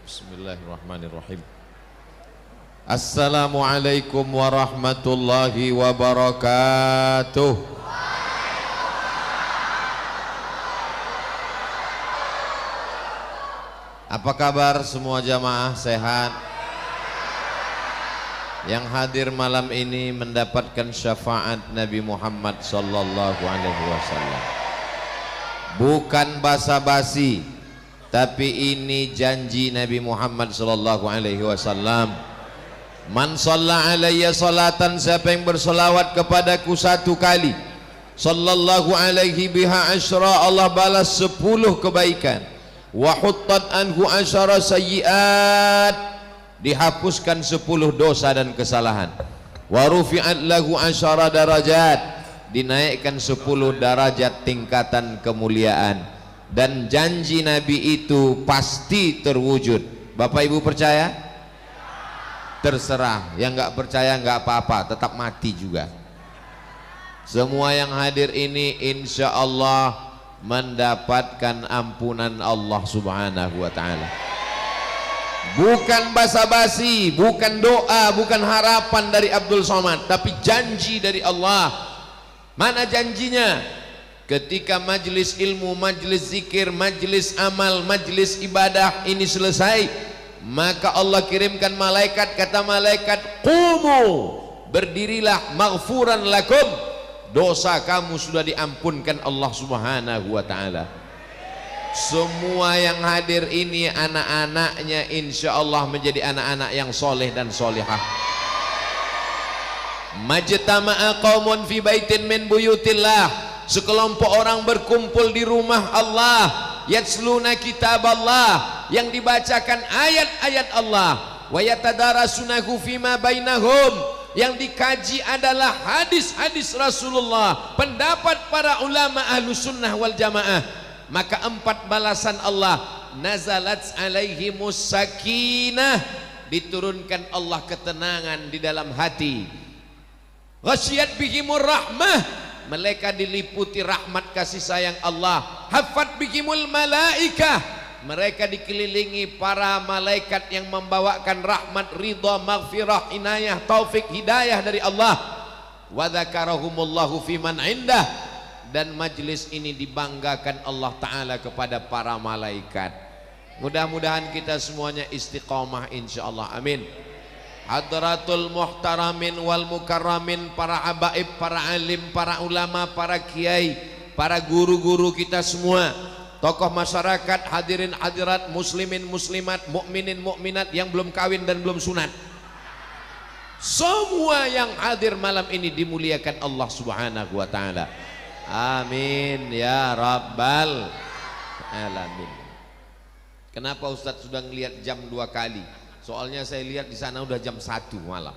Bismillahirrahmanirrahim. Assalamualaikum warahmatullahi wabarakatuh. Apa kabar semua jamaah, sehat? Yang hadir malam ini mendapatkan syafaat Nabi Muhammad sallallahu alaihi wasallam. Bukan basa-basi, tapi ini janji Nabi Muhammad sallallahu alaihi wasallam. Man shalla alayya salatan, siapa yang bersolawat kepadaku satu kali, sallallahu alaihi biha asyra, Allah balas 10 kebaikan. Wa huttat anhu asyara sayyiat, dihapuskan 10 dosa dan kesalahan. Wa rufi'at lahu asyara darajat, dinaikkan 10 derajat tingkatan kemuliaan. Dan janji Nabi itu pasti terwujud. Bapak Ibu percaya? Terserah, yang nggak percaya nggak apa-apa, tetap mati juga. Semua yang hadir ini insya Allah mendapatkan ampunan Allah subhanahu wa ta'ala. Bukan basa-basi, bukan doa, bukan harapan dari Abdul Somad, tapi janji dari Allah. Mana janjinya? Ketika majlis ilmu, majlis zikir, majlis amal, majlis ibadah ini selesai, maka Allah kirimkan malaikat. Kata malaikat, qumu, berdirilah, maghfuran lakum, dosa kamu sudah diampunkan Allah subhanahu wa ta'ala. Semua yang hadir ini anak-anaknya insya Allah menjadi anak-anak yang soleh dan solihah. Majtama'a qaumun fi baitin min buyutillah, sekelompok orang berkumpul di rumah Allah, yatsluna kitab Allah, yang dibacakan ayat-ayat Allah, wa yatadarasunahu fima bainahum, yang dikaji adalah hadis-hadis Rasulullah, pendapat para ulama ahlus sunnah wal jamaah. Maka 4 balasan Allah, nazalat alaihimus sakinah, diturunkan Allah ketenangan di dalam hati. Ghasyiyat bihimur rahmah, mereka diliputi rahmat kasih sayang Allah. Hafat bihimul malaikah, mereka dikelilingi para malaikat yang membawakan rahmat, ridha, maghfirah, inayah, taufik, hidayah dari Allah. Wa dzakarahumullahu fiman indah, dan majlis ini dibanggakan Allah Ta'ala kepada para malaikat. Mudah-mudahan kita semuanya istiqamah insyaallah, amin. Hadratul muhtaramin wal mukarramin, para habaib, para alim, para ulama, para kiai, para guru-guru kita semua, tokoh masyarakat, hadirin hadirat, muslimin muslimat, mukminin mukminat yang belum kawin dan belum sunat, semua yang hadir malam ini dimuliakan Allah subhanahu wa ta'ala, amin ya rabbal alamin. Kenapa Ustadz sudah ngelihat jam 2 kali? Soalnya saya lihat di sana udah jam 1 malam.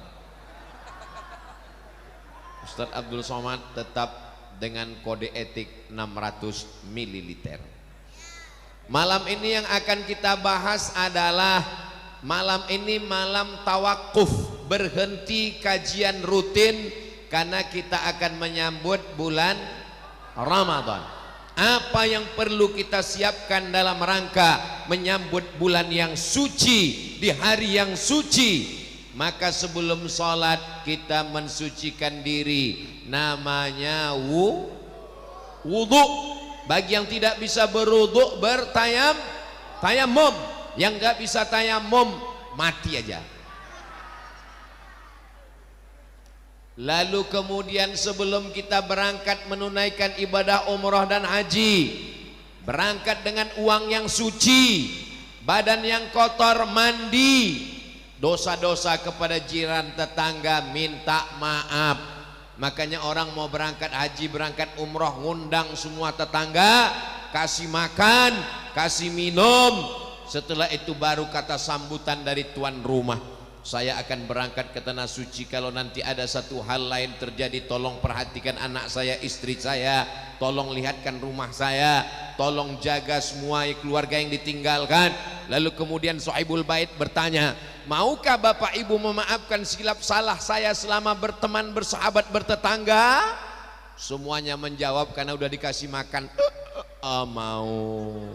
Ustadz Abdul Somad tetap dengan kode etik 600 ml. Malam ini yang akan kita bahas adalah malam ini malam tawakuf, berhenti kajian rutin karena kita akan menyambut bulan Ramadan. Apa yang perlu kita siapkan dalam rangka menyambut bulan yang suci, di hari yang suci? Maka sebelum sholat kita mensucikan diri, namanya wudhu. Bagi yang tidak bisa berwudhu, tayamum. Yang nggak bisa tayamum, mati aja. Lalu kemudian sebelum kita berangkat menunaikan ibadah umrah dan haji, berangkat dengan uang yang suci, badan yang kotor, mandi, dosa-dosa kepada jiran tetangga minta maaf. Makanya orang mau berangkat haji, berangkat umrah, ngundang semua tetangga, kasih makan, kasih minum, Setelah itu baru kata sambutan dari tuan rumah, saya akan berangkat ke tanah suci. Kalau nanti ada satu hal lain terjadi, tolong perhatikan anak saya, istri saya, tolong lihatkan rumah saya, tolong jaga semua keluarga yang ditinggalkan. Lalu kemudian Sahibul Bait bertanya, maukah bapak ibu memaafkan silap salah saya selama berteman, bersahabat, bertetangga? Semuanya menjawab karena udah dikasih makan, mau.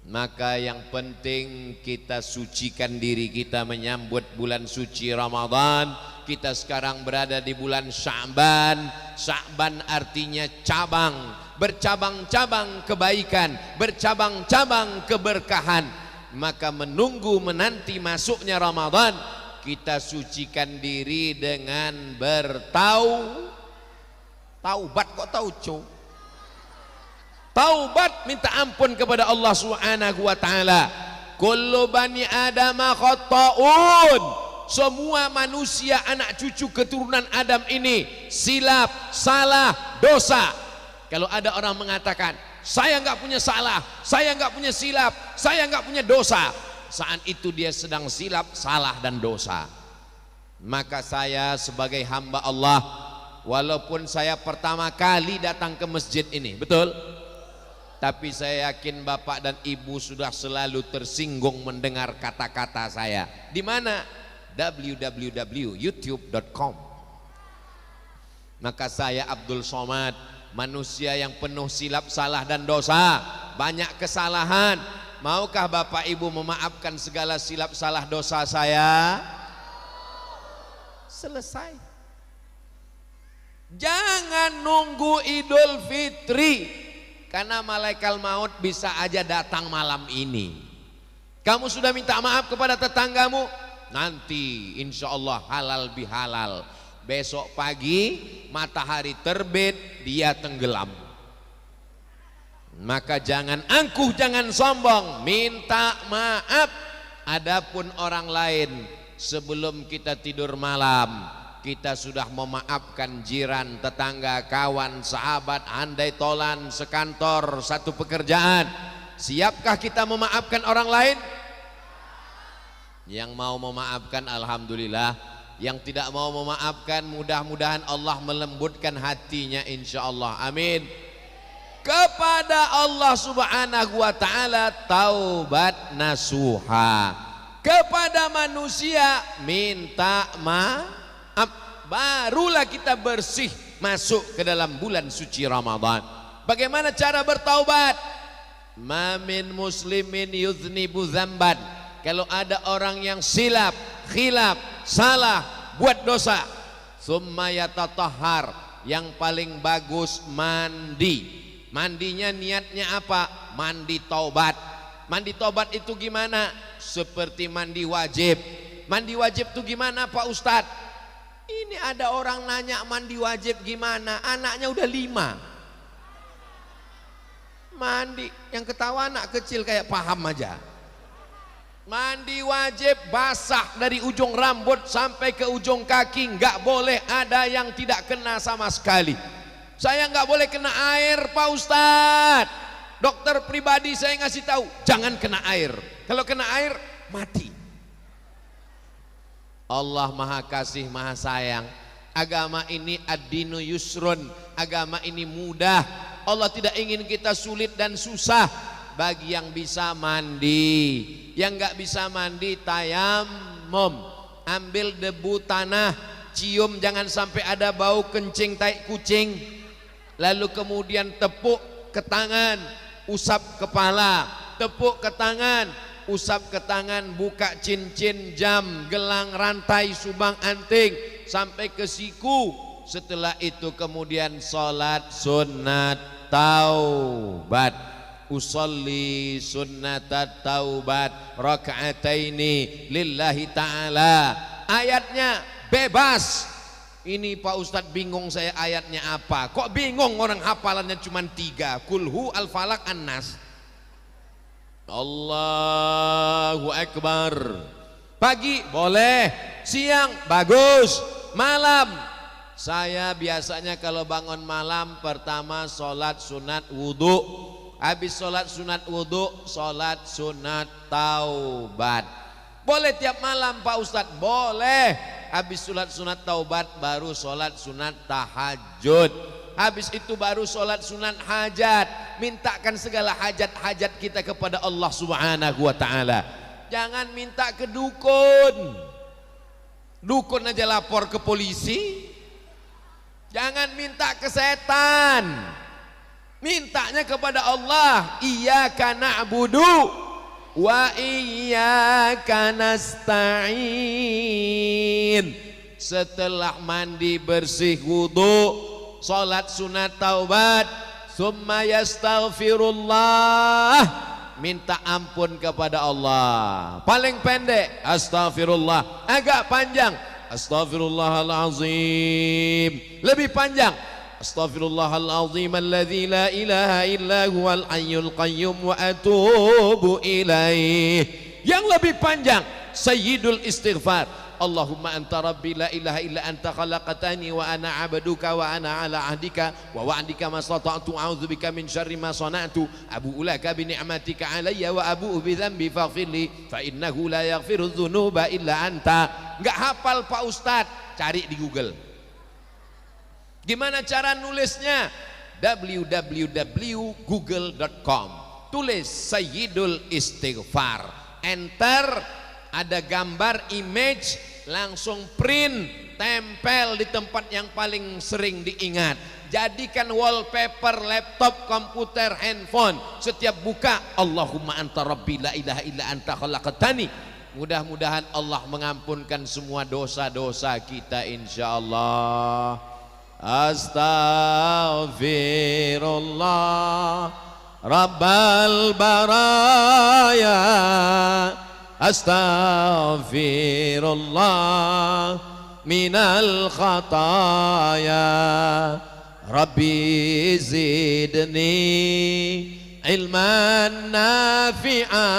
Maka yang penting kita sucikan diri kita menyambut bulan suci Ramadan. Kita sekarang berada di bulan Sya'ban. Sya'ban artinya cabang, bercabang-cabang kebaikan, bercabang-cabang keberkahan. Maka menunggu menanti masuknya Ramadan, kita sucikan diri dengan taubat. Kok tauco? Taubat, minta ampun kepada Allah Subhanahu wa taala. Kullu bani adama khata'un. Semua manusia anak cucu keturunan Adam ini silap, salah, dosa. Kalau ada orang mengatakan, saya enggak punya salah, saya enggak punya silap, saya enggak punya dosa, saat itu dia sedang silap, salah dan dosa. Maka saya sebagai hamba Allah, walaupun saya pertama kali datang ke masjid ini, betul? Tapi saya yakin bapak dan ibu sudah selalu tersinggung mendengar kata-kata saya. Di mana? www.youtube.com. Maka saya Abdul Somad, manusia yang penuh silap, salah dan dosa, banyak kesalahan. Maukah bapak ibu memaafkan segala silap, salah, dosa saya? Selesai. Jangan nunggu Idul Fitri, karena malaikat maut bisa aja datang malam ini. Kamu sudah minta maaf kepada tetanggamu, nanti insya Allah halal bihalal. Besok pagi matahari terbit, dia tenggelam. Maka jangan angkuh, jangan sombong, minta maaf. Adapun orang lain, sebelum kita tidur malam, kita sudah memaafkan jiran, tetangga, kawan, sahabat, handai tolan, sekantor, satu pekerjaan. Siapkah kita memaafkan orang lain? Yang mau memaafkan alhamdulillah, yang tidak mau memaafkan mudah-mudahan Allah melembutkan hatinya insyaallah. Amin. Kepada Allah Subhanahu wa taala taubat nasuha. Kepada manusia minta maaf. Barulah kita bersih masuk ke dalam bulan suci Ramadan. Bagaimana cara bertaubat? Ma min muslimin yuznibu dzamban. Kalau ada orang yang silap, khilaf, salah, buat dosa, summa yatatahhar, yang paling bagus mandi. Mandinya niatnya apa? Mandi taubat. Mandi taubat itu gimana? Seperti mandi wajib. Mandi wajib itu gimana Pak Ustadz? Ini ada orang nanya mandi wajib gimana, anaknya udah 5. Mandi, yang ketawa anak kecil kayak paham aja. Mandi wajib basah dari ujung rambut sampai ke ujung kaki, nggak boleh ada yang tidak kena sama sekali. Saya nggak boleh kena air Pak Ustadz. Dokter pribadi saya ngasih tahu, jangan kena air. Kalau kena air, mati. Allah maha kasih, maha sayang. Agama ini ad-dinu yusrun, agama ini mudah. Allah tidak ingin kita sulit dan susah. Bagi yang bisa mandi, yang nggak bisa mandi tayammum. Ambil debu tanah, cium, jangan sampai ada bau kencing tai kucing. Lalu kemudian tepuk ke tangan, usap kepala, tepuk ke tangan, usap ke tangan, buka cincin, jam, gelang, rantai, subang, anting sampai ke siku. Setelah itu kemudian salat sunat taubat. Usolli sunnatat taubat raka'ataini lillahi ta'ala. Ayatnya bebas. Ini Pak Ustadz bingung saya ayatnya apa. Kok bingung orang hafalannya cuma 3. Kulhu al-falak an-nas. Allahu Akbar. Pagi boleh, siang bagus, malam. Saya biasanya kalau bangun malam pertama sholat sunat wudhu, Habis sholat sunat wudhu, sholat sunat taubat. Boleh tiap malam Pak Ustadz? Boleh. Habis sholat sunat taubat baru sholat sunat tahajud. Habis itu baru sholat sunat hajat. Mintakan segala hajat-hajat kita kepada Allah Subhanahu wa ta'ala. Jangan minta ke dukun. Dukun aja lapor ke polisi. Jangan minta ke setan. Mintanya kepada Allah. Iyyaka na'budu wa iyyaka nasta'in. Setelah mandi bersih wudu, salat sunat taubat, summa yastaghfirullah, minta ampun kepada Allah. Paling pendek astaghfirullah, agak panjang astaghfirullahalazim, lebih panjang astaghfirullahalazim alladzi la ilaha illa huwal hayyul qayyum wa atubu ilaih. Yang lebih panjang sayyidul istighfar, Allahumma anta rabbi la ilaha illa anta khalaqtani wa ana abduka wa ana ala ahdika wa wa'dika ma stata'tu a'udzubika min syarri ma sana'tu abu'u laka bi ni'matika alayya wa abu'u bi dzambi faghfirli fa innahu la yaghfiru dzunuba illa anta. Enggak hafal Pak Ustadz? Cari di Google. Gimana cara nulisnya? www.google.com. Tulis Sayyidul Istighfar, enter, ada gambar image, langsung print, tempel di tempat yang paling sering diingat. Jadikan wallpaper laptop, komputer, handphone. Setiap buka Allahumma anta rabbi la ilaha illa anta khalaqtani. Mudah-mudahan Allah mengampunkan semua dosa-dosa kita insyaallah. Astaghfirullah Rabbal baraya, astaghfirullah minal khataya, Rabbi zidni ilman nafi'a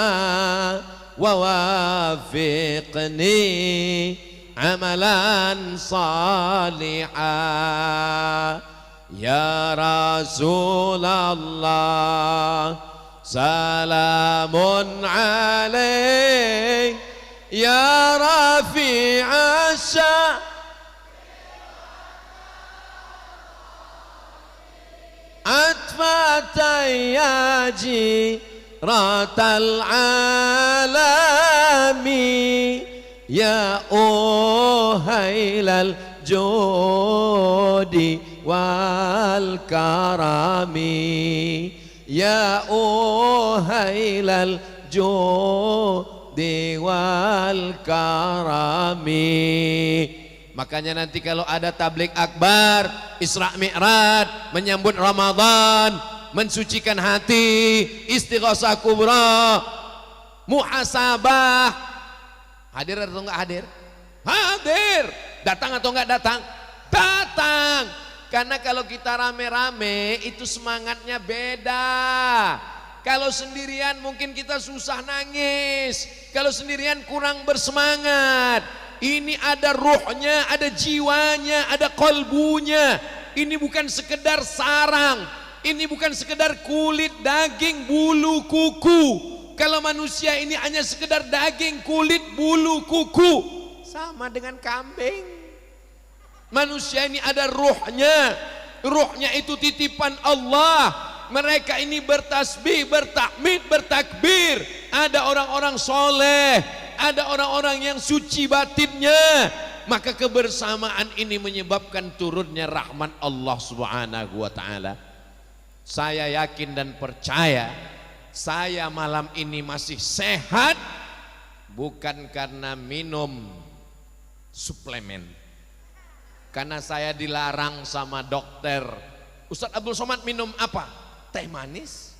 wa wafiqni amalan salihah. Ya Rasulullah salamun alaik ya rafi'a sya' atfatayyaji ratal alami ya uhailal jodi wal karami ya uhailal jodi wal karami. Makanya nanti kalau ada tabligh akbar, Isra Mi'raj, menyambut Ramadan, mensucikan hati, istighosah kubra, muhasabah, hadir atau enggak hadir? Hadir. Datang atau enggak datang? Datang. Karena kalau kita rame-rame itu semangatnya beda. Kalau sendirian mungkin kita susah nangis. Kalau sendirian kurang bersemangat. Ini ada ruhnya, ada jiwanya, ada kolbunya. Ini bukan sekedar sarang. Ini bukan sekedar kulit, daging, bulu, kuku. Kalau manusia ini hanya sekedar daging, kulit, bulu, kuku, sama dengan kambing. Manusia ini ada ruhnya. Ruhnya itu titipan Allah. Mereka ini bertasbih, bertahmid, bertakbir. Ada orang-orang soleh, ada orang-orang yang suci batinnya. Maka kebersamaan ini menyebabkan turunnya rahmat Allah Subhanahu wa ta'ala. Saya yakin dan percaya, saya malam ini masih sehat bukan karena minum suplemen. Karena saya dilarang sama dokter. Ustadz Abdul Somad minum apa? Teh manis?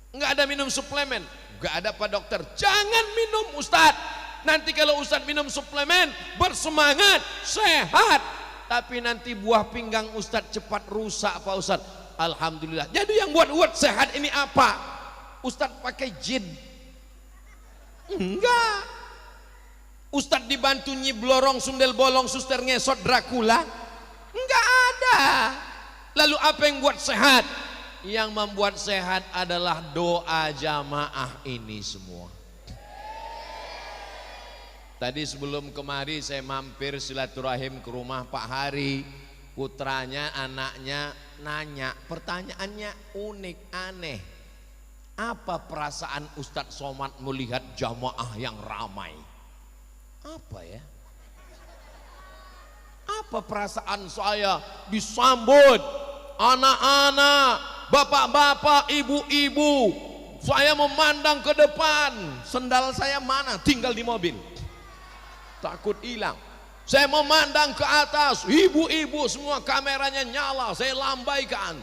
Enggak ada minum suplemen. Enggak ada Pak dokter. Jangan minum Ustadz. Nanti kalau Ustadz minum suplemen bersemangat, sehat. Tapi nanti buah pinggang Ustadz cepat rusak Pak Ustadz. Alhamdulillah. Jadi yang buat sehat ini apa? Ustadz pakai jin? Enggak. Ustadz dibantu Nyi Blorong, Sundel Bolong, Suster Ngesot, Dracula? Enggak ada. Lalu apa yang buat sehat? yang membuat sehat adalah doa jamaah ini semua. Tadi sebelum kemari saya mampir silaturahim ke rumah Pak Hari. Putranya, anaknya nanya, pertanyaannya unik, aneh. Apa perasaan Ustadz Somad melihat jamaah yang ramai? Apa ya? Apa perasaan saya disambut anak-anak, bapak-bapak, ibu-ibu. Saya memandang ke depan, sendal saya mana? Tinggal di mobil. Takut hilang. Saya memandang ke atas, ibu-ibu semua kameranya nyala, saya lambaikan.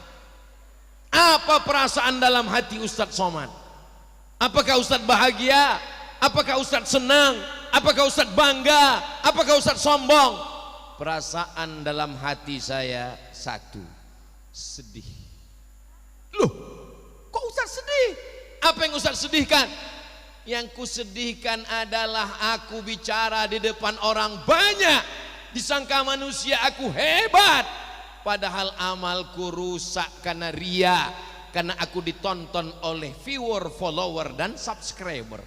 Apa perasaan dalam hati Ustadz Somad? Apakah Ustadz bahagia? Apakah Ustadz senang? Apakah Ustadz bangga? Apakah Ustadz sombong? Perasaan dalam hati saya satu, sedih. Loh, kok Ustadz sedih? Apa yang Ustadz sedihkan? Yang kusedihkan adalah aku bicara di depan orang banyak, disangka manusia aku hebat, padahal amalku rusak karena ria, karena aku ditonton oleh viewer, follower dan subscriber.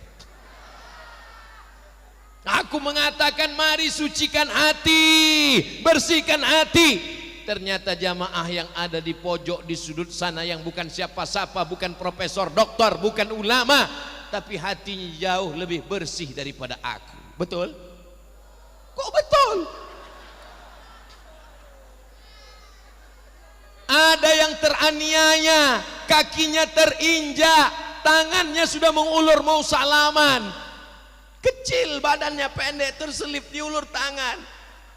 Aku mengatakan mari sucikan hati, bersihkan hati. Ternyata jamaah yang ada di pojok di sudut sana yang bukan siapa-siapa, bukan profesor, doktor, bukan ulama, tapi hatinya jauh lebih bersih daripada aku. Betul? Kok betul? Ada yang teraniaya, kakinya terinjak, tangannya sudah mengulur mau salaman. Kecil badannya, pendek, terselip diulur tangan.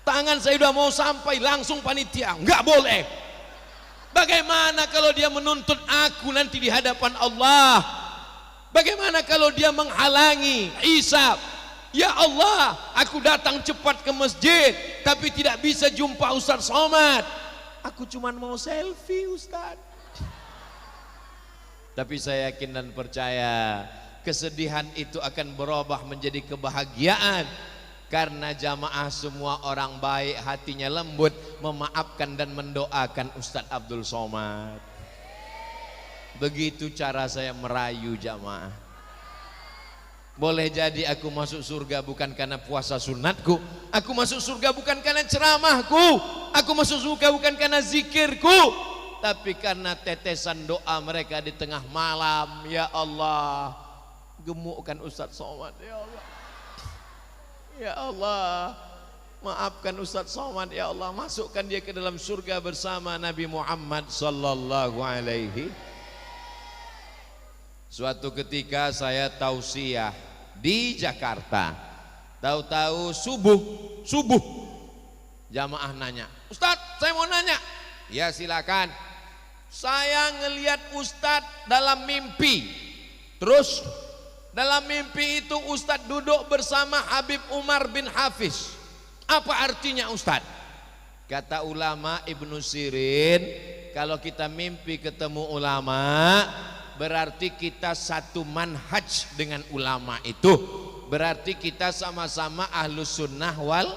Tangan saya sudah mau sampai, langsung panitia, enggak boleh. Bagaimana kalau dia menuntut aku nanti di hadapan Allah? Bagaimana kalau dia menghalangi hisab? Ya Allah, aku datang cepat ke masjid tapi tidak bisa jumpa Ustadz Somad. Aku cuma mau selfie Ustadz. Tapi saya yakin dan percaya kesedihan itu akan berubah menjadi kebahagiaan, karena jamaah semua orang baik, hatinya lembut, memaafkan dan mendoakan Ustadz Abdul Somad. Begitu cara saya merayu jamaah. Boleh jadi aku masuk surga bukan karena puasa sunatku, aku masuk surga bukan karena ceramahku, aku masuk surga bukan karena zikirku, tapi karena tetesan doa mereka di tengah malam. Ya Allah, gemukkan Ustadz Somad. Ya Allah, ya Allah, maafkan Ustadz Somad. Ya Allah, masukkan dia ke dalam surga bersama Nabi Muhammad sallallahu alaihi. Suatu ketika saya tausiah di Jakarta, tahu-tahu subuh jamaah nanya, Ustadz saya mau nanya. Ya silakan. Saya ngelihat Ustadz dalam mimpi. Terus dalam mimpi itu Ustadz duduk bersama Habib Umar bin Hafiz. Apa artinya Ustadz? Kata ulama Ibnu Sirin, kalau kita mimpi ketemu ulama, berarti kita satu manhaj dengan ulama itu, berarti kita sama-sama ahlus sunnah wal.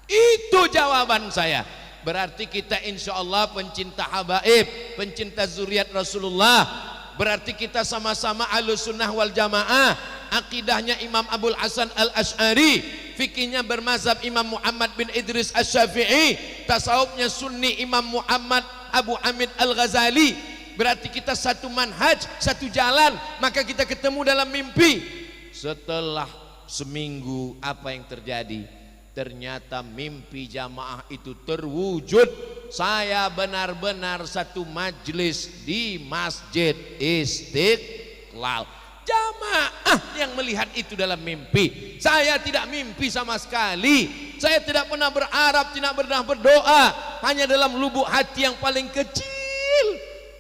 Itu jawaban saya. Berarti kita insya Allah pencinta habaib, pencinta zuriat Rasulullah. Berarti kita sama-sama ahlus sunnah wal jamaah. Akidahnya Imam Abul Hasan al-Ash'ari, fikihnya bermazhab Imam Muhammad bin Idris Asy-Syafi'i, tasawufnya sunni Imam Muhammad Abu Hamid al-Ghazali. Berarti kita satu manhaj, satu jalan. Maka kita ketemu dalam mimpi. Setelah seminggu apa yang terjadi? Ternyata mimpi jamaah itu terwujud. Saya benar-benar satu majlis di Masjid Istiqlal. Jamaah yang melihat itu dalam mimpi. Saya tidak mimpi sama sekali. Saya tidak pernah berharap, tidak pernah berdoa. Hanya dalam lubuk hati yang paling kecil,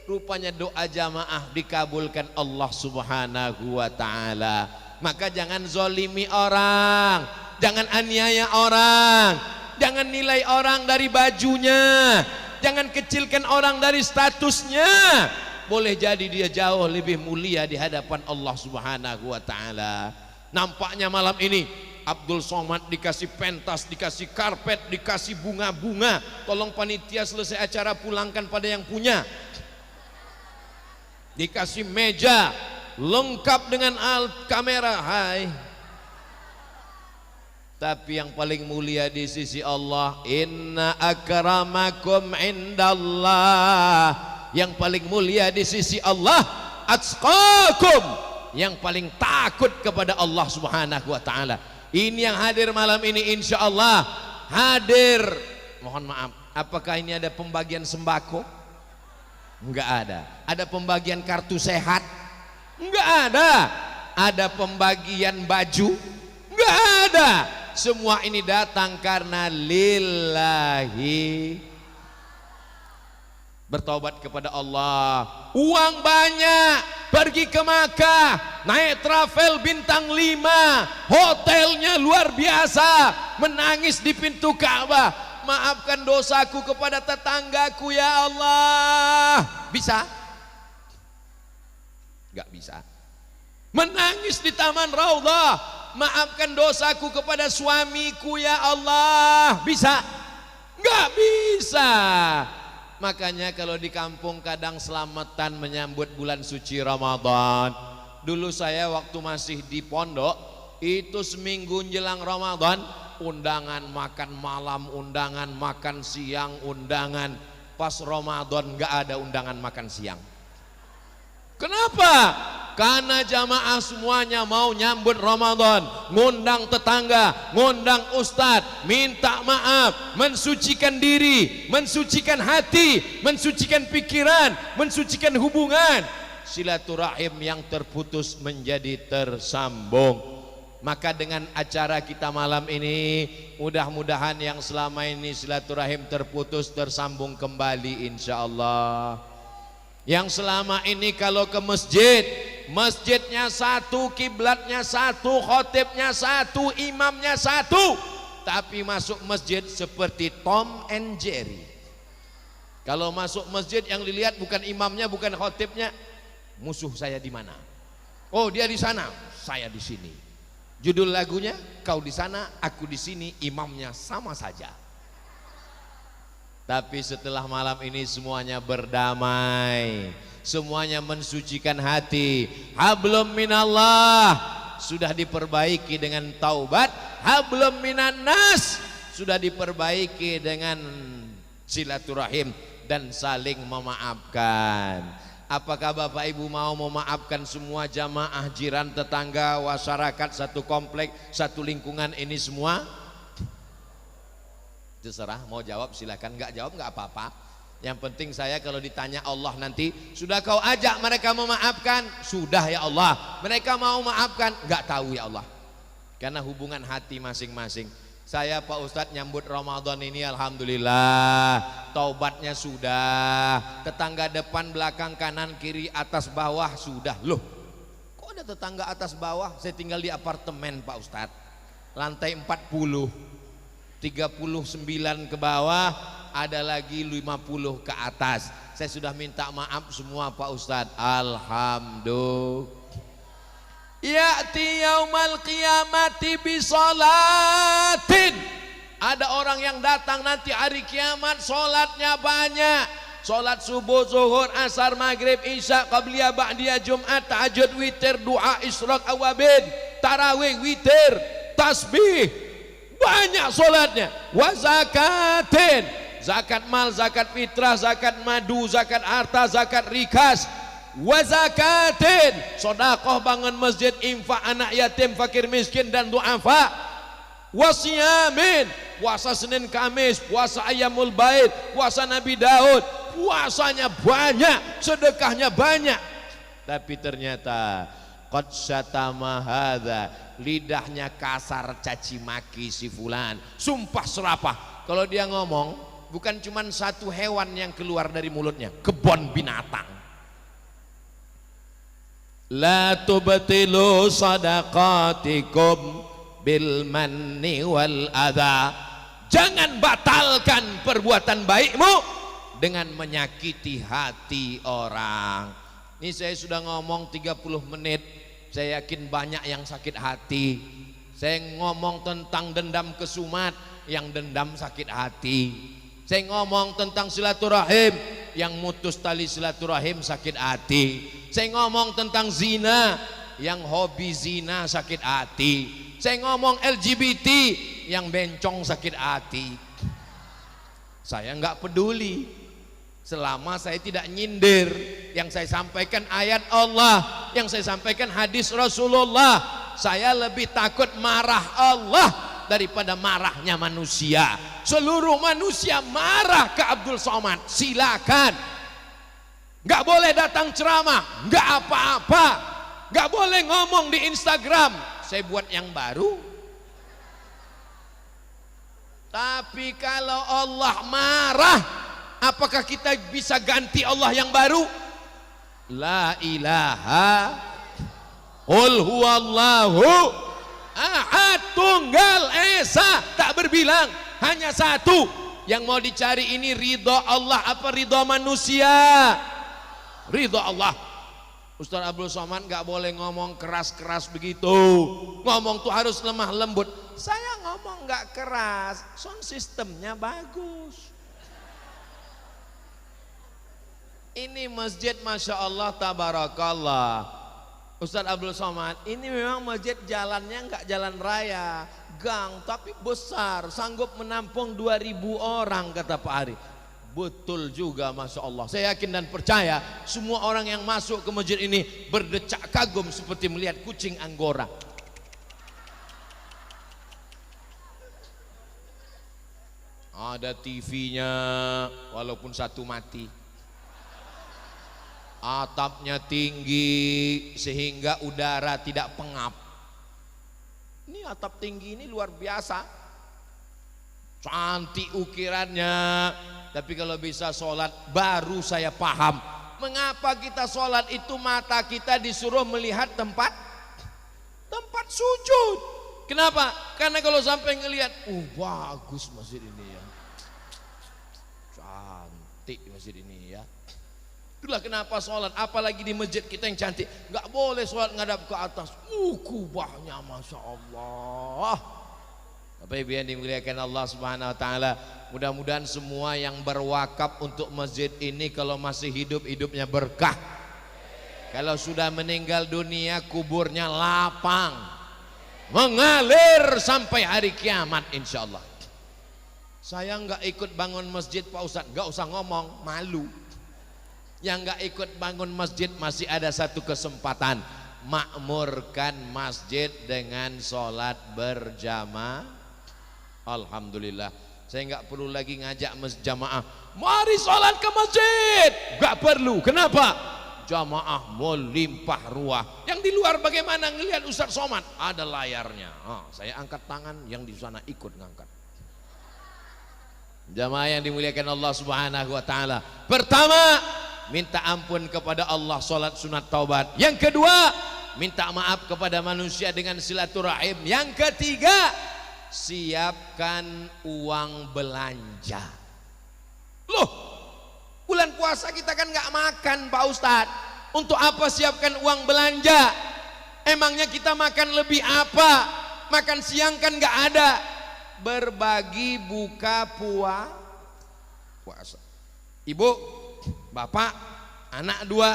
rupanya doa jamaah dikabulkan Allah subhanahu wa ta'ala. Maka jangan zolimi orang, jangan aniaya orang, jangan nilai orang dari bajunya, jangan kecilkan orang dari statusnya. Boleh jadi dia jauh lebih mulia di hadapan Allah subhanahu wa ta'ala. Nampaknya malam ini Abdul Somad dikasih pentas, dikasih karpet, dikasih bunga-bunga. Tolong panitia selesai acara pulangkan pada yang punya. dikasih meja lengkap dengan alat kamera. Hai, tapi yang paling mulia di sisi Allah, inna akramakum indallah, yang paling mulia di sisi Allah atqakum, yang paling takut kepada Allah Subhanahu wa taala. Ini yang hadir malam ini insyaallah hadir. Mohon maaf, apakah ini ada pembagian sembako? Enggak ada. Ada pembagian kartu sehat? Enggak ada. Ada pembagian baju? Enggak ada. Semua ini datang karena lillahi, bertaubat kepada Allah. Uang banyak, pergi ke Makkah, naik travel bintang 5, hotelnya luar biasa, menangis di pintu Ka'bah, maafkan dosaku kepada tetanggaku ya Allah. Bisa? Enggak bisa. Menangis di Taman Raudhah, maafkan dosaku kepada suamiku ya Allah. Bisa? Enggak bisa. Makanya kalau di kampung kadang selamatan menyambut bulan suci Ramadan. Dulu saya waktu masih di pondok, itu seminggu jelang Ramadan, undangan makan malam, undangan makan siang, undangan. Pas Ramadan enggak ada undangan makan siang. Kenapa? Karena jamaah semuanya mau nyambut Ramadan, ngundang tetangga, ngundang ustadz, minta maaf, mensucikan diri, mensucikan hati, mensucikan pikiran, mensucikan hubungan. Silaturahim yang terputus menjadi tersambung. Maka dengan acara kita malam ini, mudah-mudahan yang selama ini silaturahim terputus tersambung kembali insyaallah. Yang selama ini kalau ke masjid, masjidnya satu, kiblatnya satu, khotibnya satu, imamnya satu, tapi masuk masjid seperti Tom and Jerry. Kalau masuk masjid yang dilihat bukan imamnya, bukan khotibnya, musuh saya di mana? Oh, dia di sana, saya di sini. Judul lagunya, kau di sana, aku di sini, imamnya sama saja. Tapi setelah malam ini semuanya berdamai, semuanya mensucikan hati. Hablum minallah sudah diperbaiki dengan taubat, hablum minan nas sudah diperbaiki dengan silaturahim dan saling memaafkan. Apakah Bapak Ibu mau memaafkan semua jamaah, jiran, tetangga, masyarakat, satu komplek, satu lingkungan ini semua? Terserah, mau jawab silakan, nggak jawab nggak apa-apa. Yang penting saya kalau ditanya Allah nanti, sudah kau ajak mereka memaafkan? Sudah ya Allah. Mereka mau maafkan? Nggak tahu ya Allah. Karena hubungan hati masing-masing. Saya Pak Ustadz nyambut Ramadan ini alhamdulillah, taubatnya sudah, tetangga depan, belakang, kanan, kiri, atas, bawah sudah. Loh, kok ada tetangga atas bawah? Saya tinggal di apartemen Pak Ustadz, lantai 40. 39 ke bawah, ada lagi 50 ke atas. Saya sudah minta maaf semua Pak Ustadz. Alhamdulillah. Ya'ti yaumal qiyamati bisolatin. Ada orang yang datang nanti hari kiamat, solatnya banyak. Solat subuh, zuhur, asar, maghrib, isya, qabliyah, ba'diyah, jumat, tahajud, witir, doa, isyraq, awabin, tarawih, witir, tasbih. Banyak solatnya. Wa zakatin, zakat mal, zakat fitrah, zakat madu, zakat harta, zakat rikas. Wa zakatin, sedekah, bangun masjid, infak, anak yatim, fakir miskin dan duafa. Wa siyamin, puasa Senin Kamis, puasa Ayyamul Bait, puasa Nabi Daud. Puasanya banyak, sedekahnya banyak. Tapi ternyata qad syatama hadza, lidahnya kasar, caci maki si fulan, sumpah serapah. Kalau dia ngomong, bukan cuma satu hewan yang keluar dari mulutnya, kebun binatang. La tubtilu sadaqatikum bil manni wal adha. Jangan batalkan perbuatan baikmu dengan menyakiti hati orang. Ini saya sudah ngomong 30 menit. Saya yakin banyak yang sakit hati. Saya ngomong tentang dendam kesumat, yang dendam sakit hati. Saya ngomong tentang silaturahim, yang mutus tali silaturahim sakit hati. Saya ngomong tentang zina, yang hobi zina sakit hati. Saya ngomong LGBT, yang bencong sakit hati. Saya nggak peduli selama saya tidak nyindir. Yang saya sampaikan ayat Allah, yang saya sampaikan hadis Rasulullah. Saya lebih takut marah Allah daripada marahnya manusia. Seluruh manusia marah ke Abdul Somad, silakan. Nggak boleh datang ceramah, nggak apa-apa. Nggak boleh ngomong di Instagram. Saya buat yang baru. Tapi kalau Allah marah, apakah kita bisa ganti Allah yang baru? La ilaha qul huwallahu ahad, tunggal esa, tak berbilang, hanya satu. Yang mau dicari ini ridho Allah apa ridho manusia? Ridho Allah. Ustaz Abdul Somad gak boleh ngomong keras-keras begitu. Ngomong tuh harus lemah lembut. Saya ngomong gak keras, sound sistemnya bagus. Ini masjid Masya Allah tabarakallah. Ustaz Abdul Somad, ini memang masjid jalannya nggak jalan raya, gang, tapi besar, sanggup menampung 2000 orang kata Pak Ari. Betul juga Masya Allah. Saya yakin dan percaya semua orang yang masuk ke masjid ini berdecak kagum seperti melihat kucing Anggora. Ada TV-nya walaupun satu mati. Atapnya tinggi sehingga udara tidak pengap. Ini atap tinggi ini luar biasa. Cantik ukirannya. Tapi kalau bisa sholat baru saya paham mengapa kita sholat itu mata kita disuruh melihat tempat sujud. Kenapa? Karena kalau sampai ngelihat, bagus masjid ini ya, cantik masjid ini ya. Itulah kenapa sholat, apalagi di masjid kita yang cantik, nggak boleh sholat ngadap ke atas. Kubahnya Masya Allah. Bapak Ibu yang dimuliakan Allah Subhanahu Wa Taala, mudah-mudahan semua yang berwakaf untuk masjid ini kalau masih hidup, hidupnya berkah. Kalau sudah meninggal dunia, kuburnya lapang, mengalir sampai hari kiamat insya Allah. Saya nggak ikut bangun masjid Pak Ustadz, nggak usah ngomong, malu. Yang nggak ikut bangun masjid masih ada satu kesempatan, makmurkan masjid dengan sholat berjamaah. Alhamdulillah, saya nggak perlu lagi ngajak jamaah, mari sholat ke masjid, nggak perlu. Kenapa? Jamaah melimpah ruah. Yang di luar bagaimana ngelihat Ustaz Somad? Ada layarnya. Saya angkat tangan, yang di sana ikut ngangkat. Jamaah yang dimuliakan Allah Subhanahu Wa Taala, pertama minta ampun kepada Allah, sholat sunat taubat. Yang kedua, minta maaf kepada manusia dengan silaturahim. Yang ketiga, siapkan uang belanja. Loh, bulan puasa kita kan nggak makan Pak Ustadz. Untuk apa siapkan uang belanja? Emangnya kita makan lebih apa? Makan siang kan nggak ada. Berbagi buka puasa. Ibu, bapak, anak dua,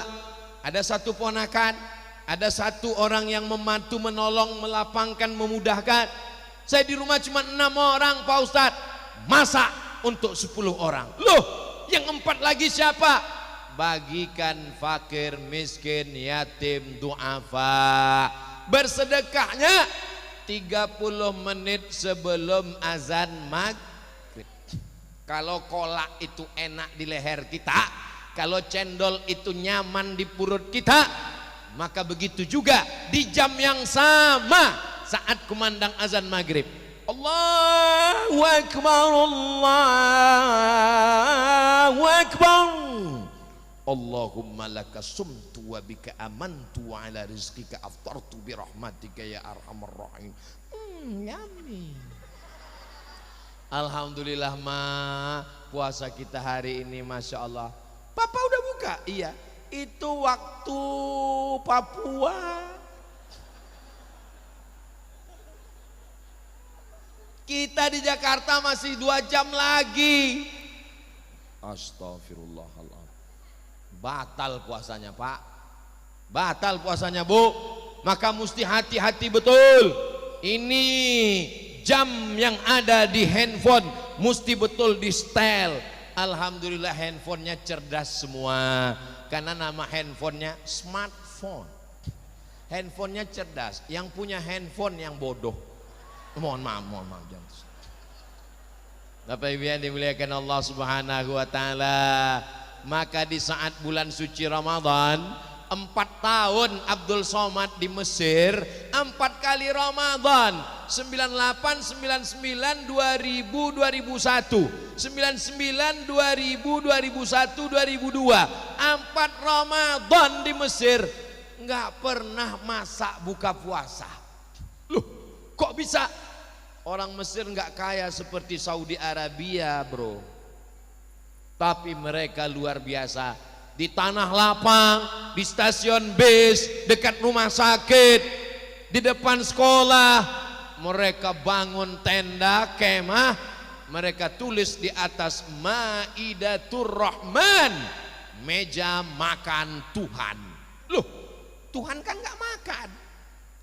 ada satu ponakan, ada satu orang yang membantu, menolong, melapangkan, memudahkan. Saya di rumah cuma 6 orang Pak Ustadz, masak untuk 10 orang. Loh, yang 4 lagi siapa? Bagikan fakir, miskin, yatim, du'afa. Bersedekahnya 30 menit sebelum azan maghrib. Kalau kolak itu enak di leher kita, kalau cendol itu nyaman di perut kita, maka begitu juga di jam yang sama saat kumandang azan maghrib, Allahu Akbar, Allahu Akbar, Allahumma laka sumtu wa bika amantu wa ala rizqika aftartu bi rahmatika ya arhamar rahim. Yummy. Alhamdulillah puasa kita hari ini Masya Allah. Papa udah buka? Iya. Itu waktu Papua. Kita di Jakarta masih 2 jam lagi. Astagfirullahaladzim. batal puasanya Pak, batal puasanya Bu. Maka mesti hati-hati betul. Ini jam yang ada di handphone mesti betul di setel. Alhamdulillah handphonenya cerdas semua, karena nama handphonenya smartphone. Handphonenya cerdas, yang punya handphone yang bodoh. Mohon maaf jangan. Bapak Ibu yang dimuliakan Allah Subhanahu wa taala, maka di saat bulan suci Ramadan, 4 tahun Abdul Somad di Mesir, 4 kali Ramadan, 98, 99, 2000, 2001, 99, 2000, 2001, 2002, 4 Ramadan di Mesir, nggak pernah masak buka puasa. Loh, kok bisa? Orang Mesir nggak kaya seperti Saudi Arabia, bro. Tapi mereka luar biasa. Di tanah lapang, di stasiun bis, dekat rumah sakit, di depan sekolah, mereka bangun tenda, kemah, mereka tulis di atas Maidatur Rahman, meja makan Tuhan. Loh, Tuhan kan nggak makan,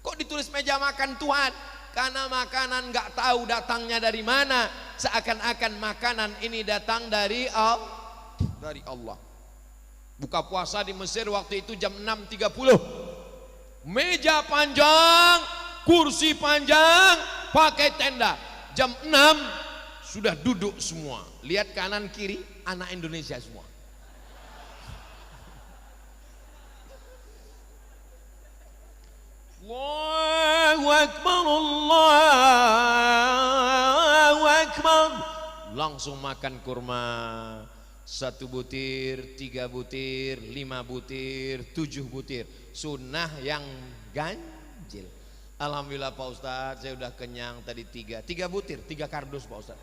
kok ditulis meja makan Tuhan? Karena makanan nggak tahu datangnya dari mana, seakan-akan makanan ini datang dari Allah. Buka puasa di Mesir waktu itu jam 6.30, meja panjang, kursi panjang, pakai tenda. Jam 6 sudah duduk semua, lihat kanan kiri anak Indonesia semua. Allahu Akbar, Allahu Akbar. Langsung makan kurma, 1 butir, 3 butir, 5 butir, 7 butir. Sunnah yang ganjil. Alhamdulillah Pak Ustadz, saya udah kenyang tadi 3 butir, 3 kardus Pak Ustadz.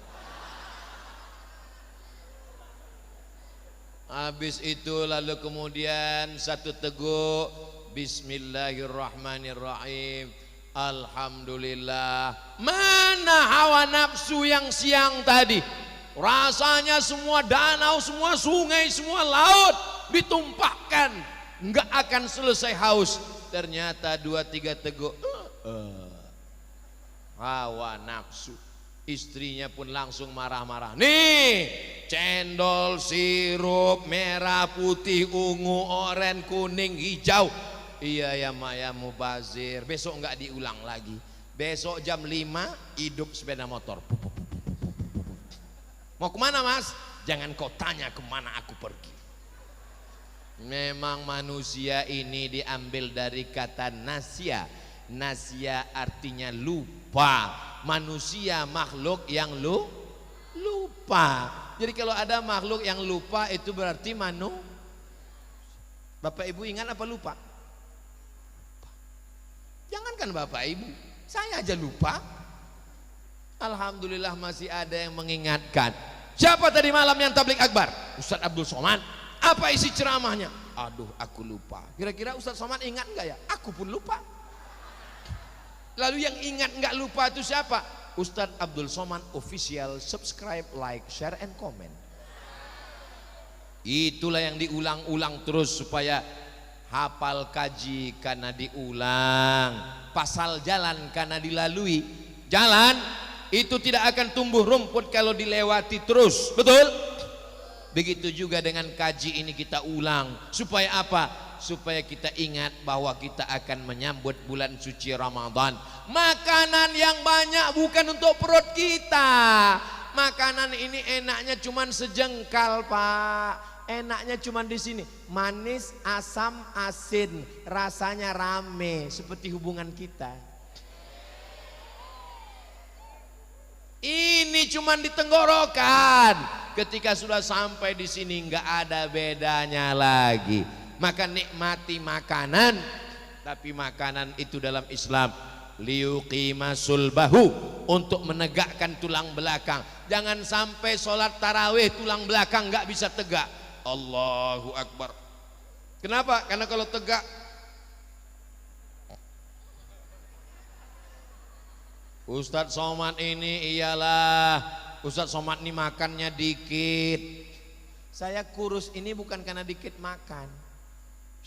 Habis itu lalu kemudian 1 teguk, Bismillahirrahmanirrahim, Alhamdulillah. Mana hawa nafsu yang siang tadi? Rasanya semua danau, semua sungai, semua laut ditumpahkan, nggak akan selesai haus. Ternyata 2-3 teguk, hawa nafsu. Istrinya pun langsung marah-marah. Nih, cendol, sirup, merah, putih, ungu, oranye, kuning, hijau. Iya ya mak ya mubazir. Besok nggak diulang lagi. Besok jam 5 hidup sepeda motor. Mau kemana mas? Jangan kau tanya kemana aku pergi. Memang manusia ini diambil dari kata nasya. Nasya artinya lupa. Manusia makhluk yang lupa. Jadi kalau ada makhluk yang lupa itu berarti Bapak Ibu ingat apa lupa? Jangankan Bapak Ibu, saya aja lupa. Alhamdulillah masih ada yang mengingatkan. Siapa tadi malam yang tablik akbar? Ustadz Abdul Somad. Apa isi ceramahnya? Aduh, aku lupa. Kira-kira Ustadz Somad ingat enggak ya? Aku pun lupa. Lalu yang ingat enggak lupa itu siapa? Ustadz Abdul Somad official. Subscribe, like, share, and comment. Itulah yang diulang-ulang terus supaya hafal kaji karena diulang, pasal jalan karena dilalui. Jalan itu tidak akan tumbuh rumput kalau dilewati terus, betul? Begitu juga dengan kaji ini kita ulang. Supaya apa? Supaya kita ingat bahwa kita akan menyambut bulan suci Ramadan. Makanan yang banyak bukan untuk perut kita. Makanan ini enaknya cuman sejengkal Pak. Enaknya cuma di sini, manis, asam, asin, rasanya rame seperti hubungan kita. Ini cuma di tenggorokan. Ketika sudah sampai di sini nggak ada bedanya lagi. Maka nikmati makanan, tapi makanan itu dalam Islam liyuqima sulbahu, untuk menegakkan tulang belakang. Jangan sampai sholat tarawih tulang belakang nggak bisa tegak. Allahu Akbar. Kenapa? Karena kalau tegak Ustadz Somad ini iyalah, Ustadz Somad ini makannya dikit. Saya kurus ini bukan karena dikit makan.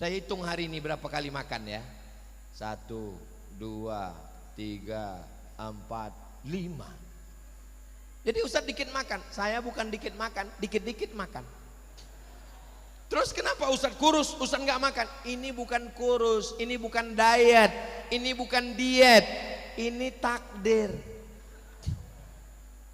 Saya hitung hari ini berapa kali makan ya. 1, 2, 3, 4, 5. Jadi Ustadz dikit makan. Saya bukan dikit makan, dikit-dikit makan. Terus kenapa Ustadz kurus, Ustadz nggak makan? Ini bukan kurus, ini bukan diet, ini bukan diet, ini takdir.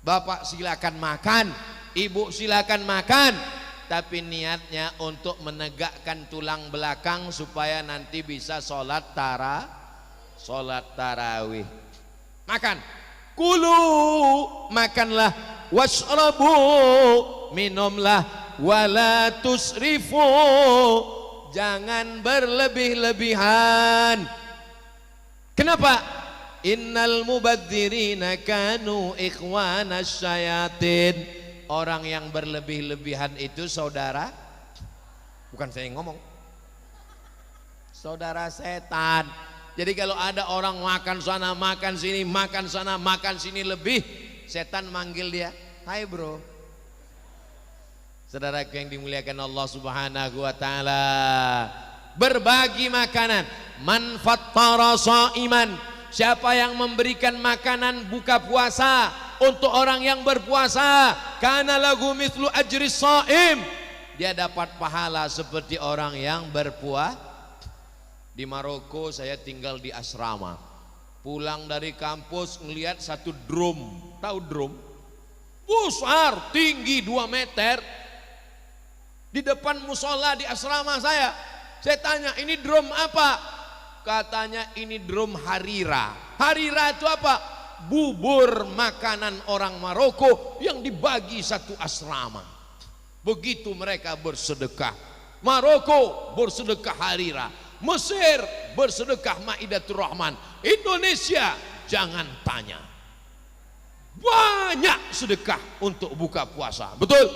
Bapak silakan makan, ibu silakan makan, tapi niatnya untuk menegakkan tulang belakang supaya nanti bisa sholat tarawih. Makan, kulu, makanlah, washrabu, minumlah, wala tusrifu, jangan berlebih-lebihan. Kenapa? Innal mubadzirina kanu ikhwanas syayatin. Orang yang berlebih-lebihan itu saudara, bukan saya yang ngomong, saudara setan. Jadi kalau ada orang makan sana makan sini, makan sana makan sini lebih, setan manggil dia, hai bro. Saudaraku yang dimuliakan Allah Subhanahu wa taala, berbagi makanan, man fattara shaiman, siapa yang memberikan makanan buka puasa untuk orang yang berpuasa, kana lahu mithlu ajri shaim, dia dapat pahala seperti orang yang berpuasa. Di Maroko saya tinggal di asrama, pulang dari kampus ngelihat satu drum, tahu drum? Besar, tinggi 2 meter, di depan musola di asrama saya. Saya tanya, ini drum apa? Katanya ini drum harira. Harira itu apa? Bubur makanan orang Maroko yang dibagi satu asrama. Begitu mereka bersedekah. Maroko bersedekah harira, Mesir bersedekah Maidatur Rahman, Indonesia jangan tanya, banyak sedekah untuk buka puasa. Betul?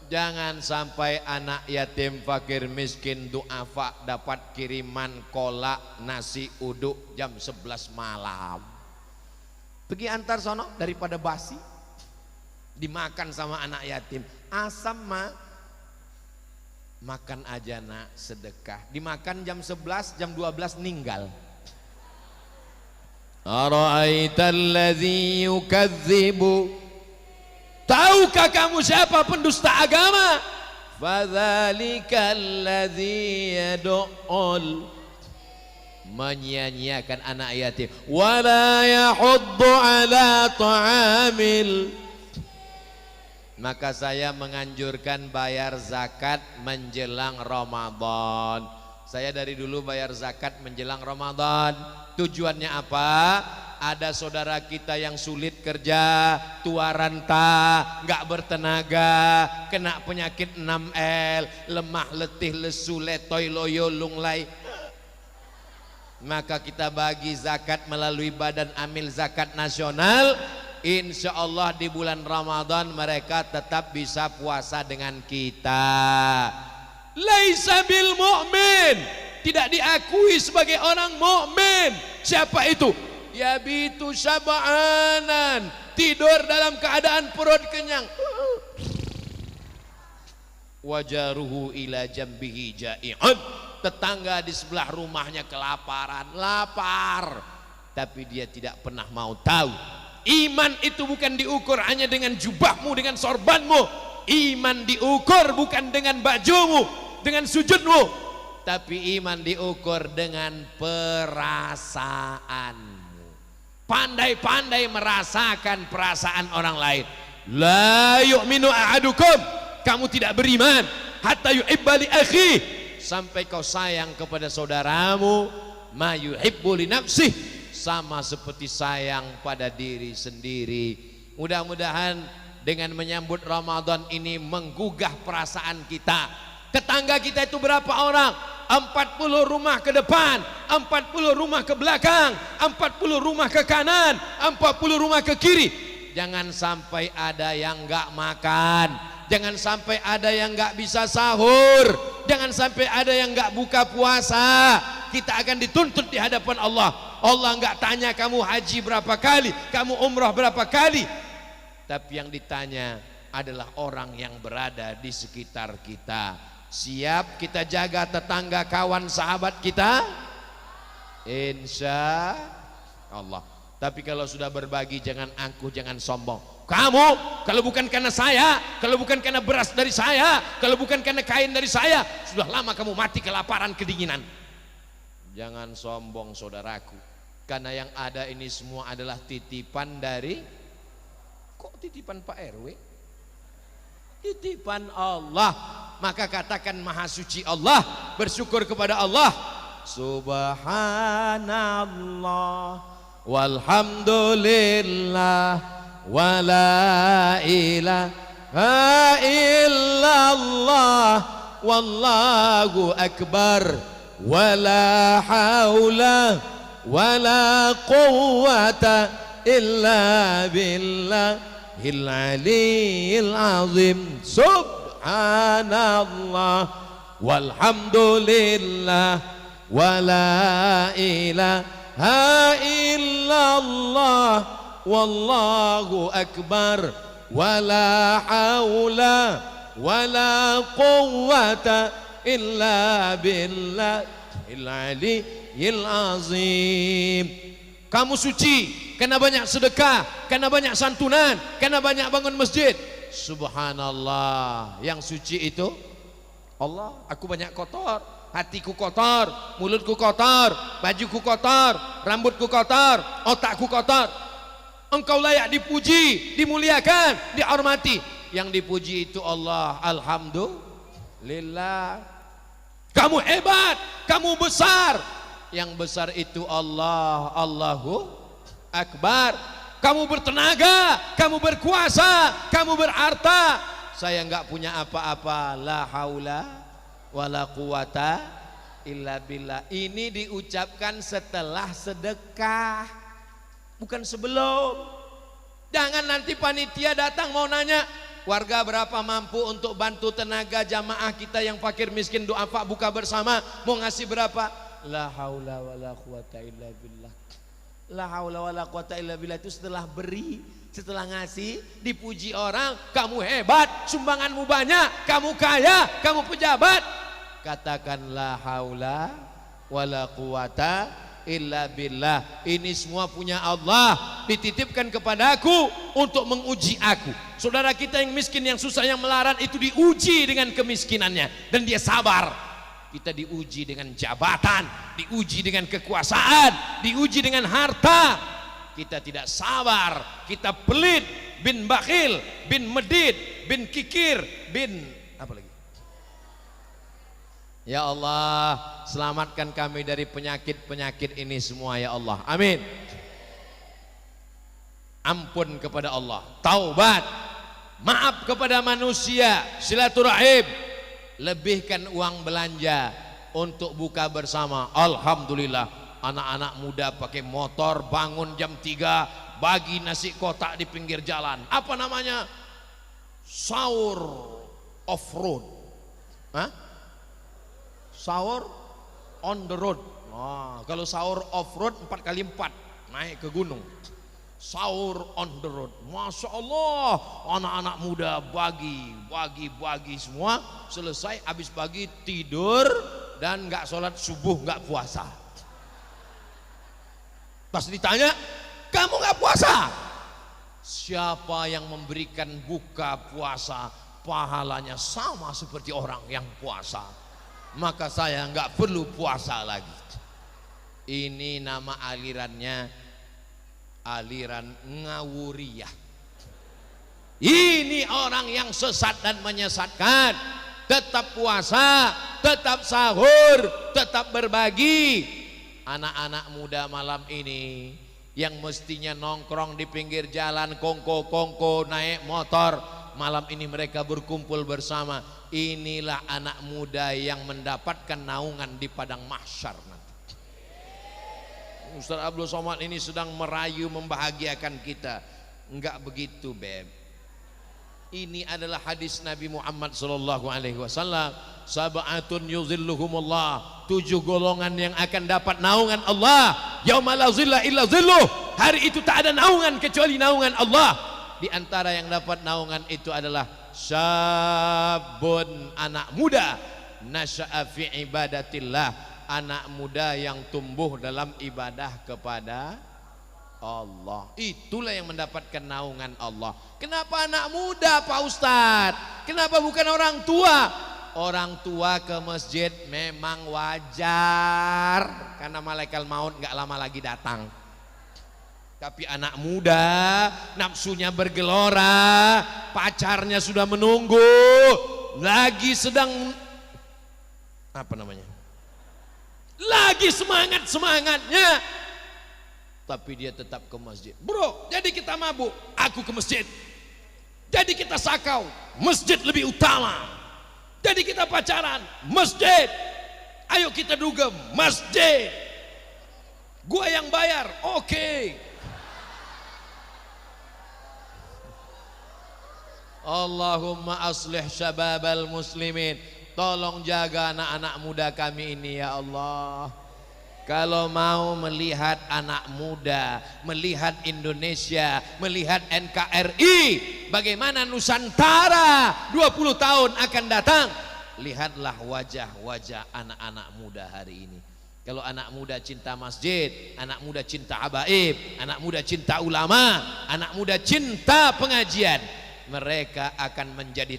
Jangan sampai anak yatim, fakir, miskin, duafa dapat kiriman kolak, nasi uduk jam 11 malam. Pergi antar sono daripada basi dimakan sama anak yatim. Asam mah makan aja nak, sedekah. Dimakan jam 11, jam 12 ninggal. Ara'aital ladzi yukadzibu, tahukah kamu siapa pendusta agama? Fadzalikal ladzi yad'ul, menyia-nyiakan anak yatim, wala yahuddu ala ta'amil. Maka saya menganjurkan bayar zakat menjelang Ramadan. Saya dari dulu bayar zakat menjelang Ramadan. Tujuannya apa? Ada saudara kita yang sulit kerja, tua renta, nggak bertenaga, kena penyakit 6L, lemah, letih, lesu, letoy, loyo, lunglai. Maka kita bagi zakat melalui Badan Amil Zakat Nasional. Insya Allah di bulan Ramadan mereka tetap bisa puasa dengan kita. Laisa bil mu'min, tidak diakui sebagai orang mukmin. Siapa itu? Yabitu syab'anan, tidur dalam keadaan perut kenyang, wajaruhu ila jambihi ja'i'un, tetangga di sebelah rumahnya kelaparan, lapar, tapi dia tidak pernah mau tahu. Iman itu bukan diukur hanya dengan jubahmu, dengan sorbanmu. Iman diukur bukan dengan bajumu, dengan sujudmu, tapi iman diukur dengan perasaanmu. Pandai-pandai merasakan perasaan orang lain. La yu'minu ahadukum, kamu tidak beriman hatta yuhibba li akhi, sampai kau sayang kepada saudaramu ma yuhibbu li nafsih, sama seperti sayang pada diri sendiri. Mudah-mudahan dengan menyambut Ramadan ini menggugah perasaan kita. Tetangga kita itu berapa orang? 40 rumah ke depan, 40 rumah ke belakang, 40 rumah ke kanan, 40 rumah ke kiri. Jangan sampai ada yang enggak makan, jangan sampai ada yang enggak bisa sahur, jangan sampai ada yang enggak buka puasa. Kita akan dituntut di hadapan Allah. Allah enggak tanya kamu haji berapa kali, kamu umrah berapa kali, tapi yang ditanya adalah orang yang berada di sekitar kita. Siap kita jaga tetangga, kawan, sahabat kita? Insya Allah. Tapi kalau sudah berbagi jangan angkuh, jangan sombong. Kamu kalau bukan karena saya, kalau bukan karena beras dari saya, kalau bukan karena kain dari saya, sudah lama kamu mati kelaparan, kedinginan. Jangan sombong saudaraku, karena yang ada ini semua adalah titipan dari, kok titipan Pak RW? Titipan Allah. Maka katakan maha suci Allah, bersyukur kepada Allah. Subhanallah walhamdulillah wala ilaha illallah wallahu akbar wala haula wala quwwata illa billahil aliyyil azim. Subhanallah walhamdulillah wala ilaha illallah wallahu akbar wala haula wala quwwata illa billahil aliyyil azim. Kamu suci karena banyak sedekah, karena banyak santunan, karena banyak bangun masjid. Subhanallah, yang suci itu Allah. Aku banyak kotor, hatiku kotor, mulutku kotor, bajuku kotor, rambutku kotor, otakku kotor. Engkau layak dipuji, dimuliakan, dihormati. Yang dipuji itu Allah. Alhamdulillah. Kamu hebat, kamu besar. Yang besar itu Allah. Allahu Akbar. Kamu bertenaga, kamu berkuasa, kamu berharta. Saya enggak punya apa-apa. La haula wala quwata illa billah. Ini diucapkan setelah sedekah, bukan sebelum. Jangan nanti panitia datang mau nanya, warga berapa mampu untuk bantu tenaga jamaah kita yang fakir miskin, duafa buka bersama, mau ngasih berapa? La haula wala quwata illa billah. La haula wala quwata illa billah itu setelah beri, setelah ngasih, dipuji orang, kamu hebat, sumbanganmu banyak, kamu kaya, kamu pejabat. Katakan la haula wala quwata illa billah. Ini semua punya Allah, dititipkan kepadaku untuk menguji aku. Saudara kita yang miskin, yang susah, yang melarat itu diuji dengan kemiskinannya dan dia sabar. Kita diuji dengan jabatan, diuji dengan kekuasaan, diuji dengan harta. Kita tidak sabar, kita pelit, bin bakhil, bin medit, bin kikir, bin apa lagi? Ya Allah, selamatkan kami dari penyakit-penyakit ini semua ya Allah. Amin. Ampun kepada Allah, taubat, maaf kepada manusia, silaturahim, lebihkan uang belanja untuk buka bersama. Alhamdulillah, anak-anak muda pakai motor bangun jam 3 bagi nasi kotak di pinggir jalan. Apa namanya? Sahur off road. Hah? Sahur on the road. Kalau sahur off road 4x4 naik ke gunung. Sahur on the road. Masya Allah, anak-anak muda bagi semua. Selesai habis bagi tidur dan nggak sholat subuh, nggak puasa. Pas ditanya, kamu nggak puasa? Siapa yang memberikan buka puasa pahalanya sama seperti orang yang puasa, maka saya nggak perlu puasa lagi. Ini nama alirannya aliran ngawuriyah. Ini orang yang sesat dan menyesatkan. Tetap puasa, tetap sahur, tetap berbagi. Anak-anak muda malam ini yang mestinya nongkrong di pinggir jalan, kongko-kongko, naik motor, malam ini mereka berkumpul bersama. Inilah anak muda yang mendapatkan naungan di padang mahsyar nanti. Ustaz Abdul Somad ini sedang merayu membahagiakan kita. Enggak begitu, Beb. Ini adalah hadis Nabi Muhammad sallallahu alaihi wasallam. Sab'atun yuzilluhumullah. 7 golongan yang akan dapat naungan Allah. Yauma la zilla illa zilluh. Hari itu tak ada naungan kecuali naungan Allah. Di antara yang dapat naungan itu adalah syabun, anak muda, nasya'a fi ibadatillah, anak muda yang tumbuh dalam ibadah kepada Allah. Itulah yang mendapatkan naungan Allah. Kenapa anak muda Pak Ustadz? Kenapa bukan orang tua? Orang tua ke masjid memang wajar, karena malaikat maut gak lama lagi datang. Tapi anak muda nafsunya bergelora, pacarnya sudah menunggu, lagi sedang apa namanya, lagi semangatnya, tapi dia tetap ke masjid. Bro, jadi kita mabuk, aku ke masjid. Jadi kita sakau, masjid lebih utama. Jadi kita pacaran, masjid. Ayo kita dugem, masjid. Gua yang bayar, oke. Allahumma aslih syababal muslimin. Tolong jaga anak-anak muda kami ini ya Allah. Kalau mau melihat anak muda, melihat Indonesia, melihat NKRI, bagaimana Nusantara 20 tahun akan datang, lihatlah wajah-wajah anak-anak muda hari ini. Kalau anak muda cinta masjid, anak muda cinta habaib, anak muda cinta ulama, anak muda cinta pengajian, mereka akan menjadi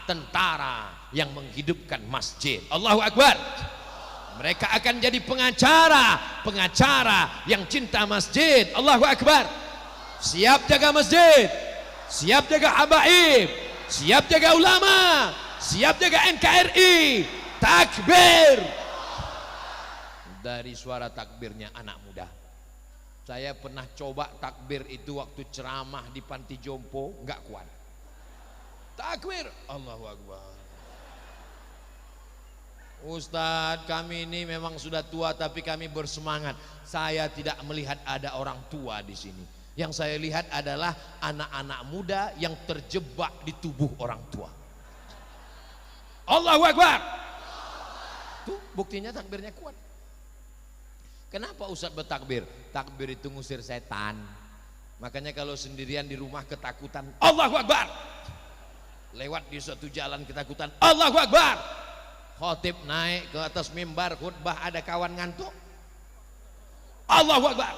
tentara yang menghidupkan masjid. Allahu Akbar. Mereka akan jadi pengacara yang cinta masjid. Allahu Akbar. Siap jaga masjid, siap jaga habaib, siap jaga ulama, siap jaga NKRI. Takbir. Dari suara takbirnya anak muda. Saya pernah coba takbir itu waktu ceramah di panti jompo, nggak kuat. Takbir, Allahu Akbar. Ustadz, kami ini memang sudah tua tapi kami bersemangat. Saya tidak melihat ada orang tua di sini. Yang saya lihat adalah anak-anak muda yang terjebak di tubuh orang tua. Allahu Akbar. Tuh buktinya takbirnya kuat. Kenapa Ustadz bertakbir? Takbir itu ngusir setan. Makanya kalau sendirian di rumah ketakutan, Allahu Akbar. Lewat di suatu jalan ketakutan, Allahu Akbar. Khotib naik ke atas mimbar khutbah, ada kawan ngantuk, Allahu Akbar.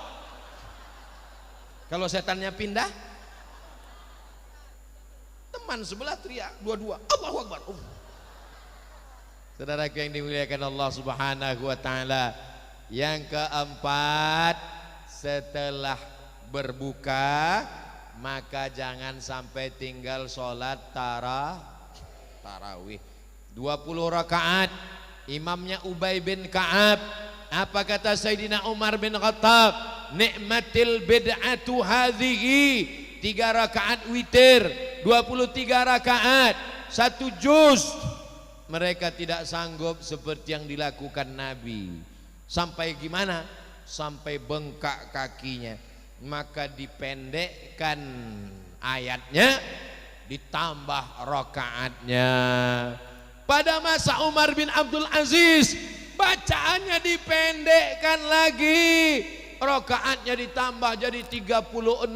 Kalau setannya pindah, teman sebelah teriak dua-dua, Allahu Akbar. Saudaraku yang dimuliakan Allah Subhanahu wa taala, yang keempat, setelah berbuka maka jangan sampai tinggal sholat tarawih 20 rakaat. Imamnya Ubay bin Ka'ab. Apa kata Sayyidina Umar bin Khattab? Ni'matil bid'atu hadhihi. 3 rakaat witir, 23 rakaat, 1 juz. Mereka tidak sanggup seperti yang dilakukan Nabi. Sampai gimana? Sampai bengkak kakinya. Maka dipendekkan ayatnya, ditambah rakaatnya. Pada masa Umar bin Abdul Aziz, bacaannya dipendekkan lagi, rakaatnya ditambah jadi 36,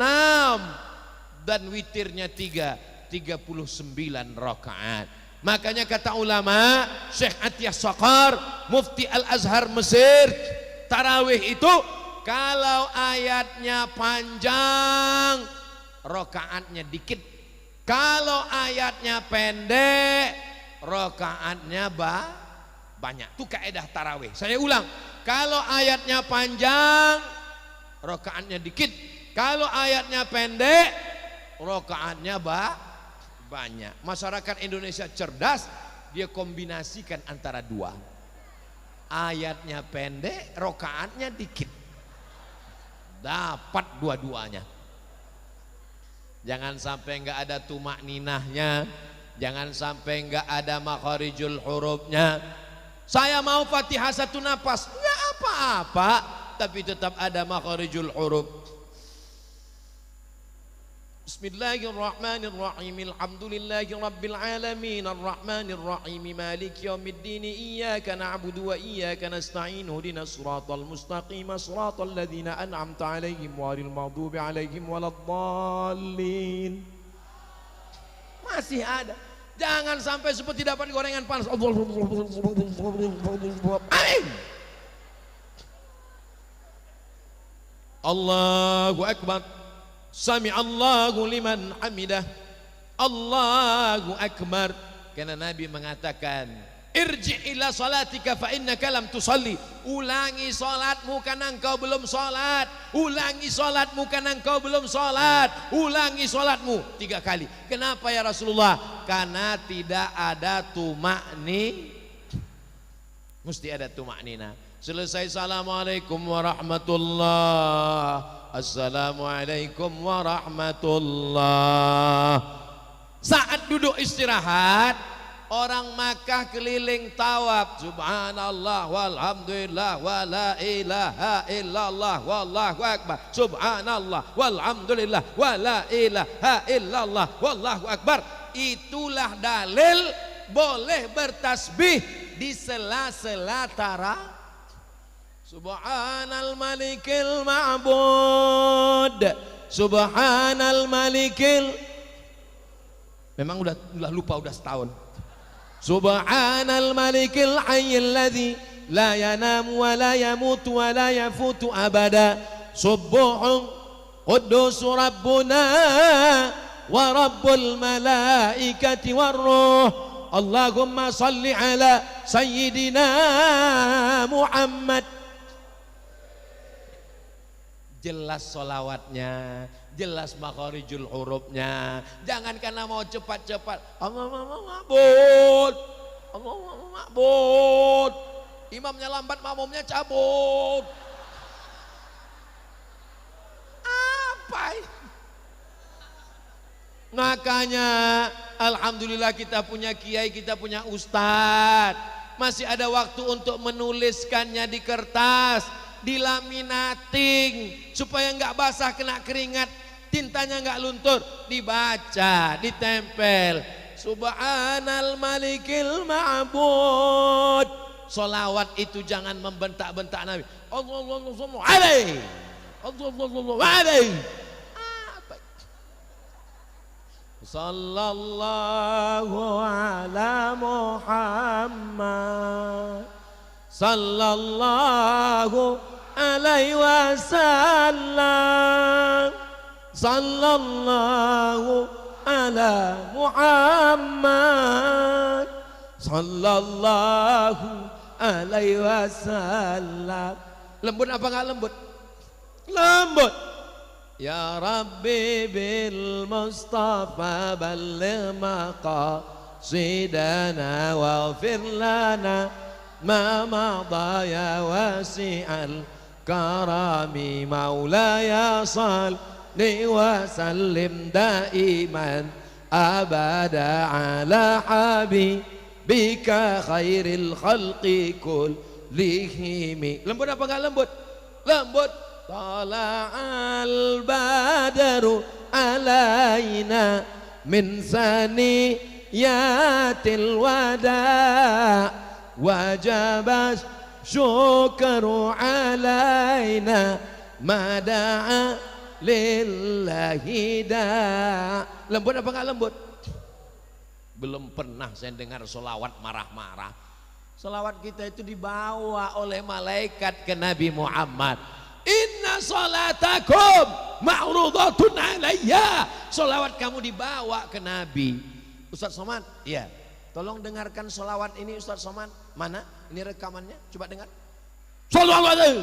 dan witirnya 39 rakaat. Makanya kata ulama, Syekh Atiyah Saqar, Mufti Al-Azhar Mesir, tarawih itu kalau ayatnya panjang, rakaatnya dikit. Kalau ayatnya pendek, rakaatnya banyak. Itu kaidah tarawih. Saya ulang, kalau ayatnya panjang, rakaatnya dikit. Kalau ayatnya pendek, rakaatnya banyak. Masyarakat Indonesia cerdas, dia kombinasikan antara dua. Ayatnya pendek, rakaatnya dikit. Dapat dua-duanya. Jangan sampai enggak ada tumak ninahnya, jangan sampai enggak ada makharijul hurufnya. Saya mau Fatihah 1 nafas, enggak apa-apa, tapi tetap ada makharijul huruf. Bismillahirrahmanirrahim. Alhamdulillahi rabbil alamin. Arrahmanir rahim. Maliki yaumiddin. Iyyaka na'budu wa iyyaka nasta'in. Ihdinas siratal mustaqim. Siratal ladzina an'amta 'alaihim ghairil maghdubi 'alaihim waladdallin. Masih ada. Jangan sampai seperti dapat gorengan panas. Amin. Allahu akbar. Sami Allahu liman hamidah. Allahu akbar. Karena Nabi mengatakan, irji' ila salatika fa innaka lam tusalli. Ulangi salatmu karena engkau belum salat. Ulangi salatmu karena engkau belum salat. Ulangi salatmu 3 kali. Kenapa ya Rasulullah? Karena tidak ada tumakni. Mesti ada tumaknina. Selesai assalamualaikum warahmatullah. Assalamualaikum warahmatullah. Saat duduk istirahat, orang Makkah keliling tawaf. Subhanallah walhamdulillah wala ilaha illallah wallahu akbar. Subhanallah walhamdulillah wala ilaha illallah wallahu akbar. Itulah dalil boleh bertasbih di sela-sela tarawih. Subhanal malikil ma'bud. Subhanal malikil. Memang udah lupa, udah setahun. Subhanal malikil hayyil ladzi la yanamu wa la yamutu wa la yafutu abada. Subuhun quddus rabbuna wa rabbul malaikati warruh. Allahumma salli ala sayyidina Muhammad. Jelas solawatnya, jelas makharijul hurufnya. Jangan karena mau cepat-cepat. Allah ma'bud, Allah ma'bud. Imamnya lambat, makmumnya cabut. Apa ini? Makanya alhamdulillah kita punya kiai, kita punya ustadz. Masih ada waktu untuk menuliskannya di kertas, dilaminating supaya nggak basah kena keringat, tintanya nggak luntur, dibaca, ditempel. Subhanal malikil ma'bud. Solawat itu jangan membentak-bentak Nabi. Allahumma alaihi, Allahumma alaihi. Sallallahu ala Muhammad sallallahu alaihi wasallam. Sallallahu ala Muhammad sallallahu alaihi wasallam. Lembut apa enggak lembut? Lembut. Ya Rabbi bil Mustafa balligh maqasidana waghfir lana ma madha ya wasi'al karami maulaya salli wa sallim daiman abada ala habibika khairil khalqi kullihim. Lembut apa enggak lembut? Lembut. Tala'al badaru alaina min saniyatil wada' wajabas syukru alaina mada'a lillahi da'. Lembut apa enggak lembut? Belum pernah saya dengar solawat marah-marah. Solawat kita itu dibawa oleh malaikat ke Nabi Muhammad. Inna salatakum ma'rudatun alayya. Solawat kamu dibawa ke Nabi. Ustaz Somad, iya, tolong dengarkan solawat ini Ustaz Somad. Mana? Ini rekamannya, coba dengar. Salawat. Apa?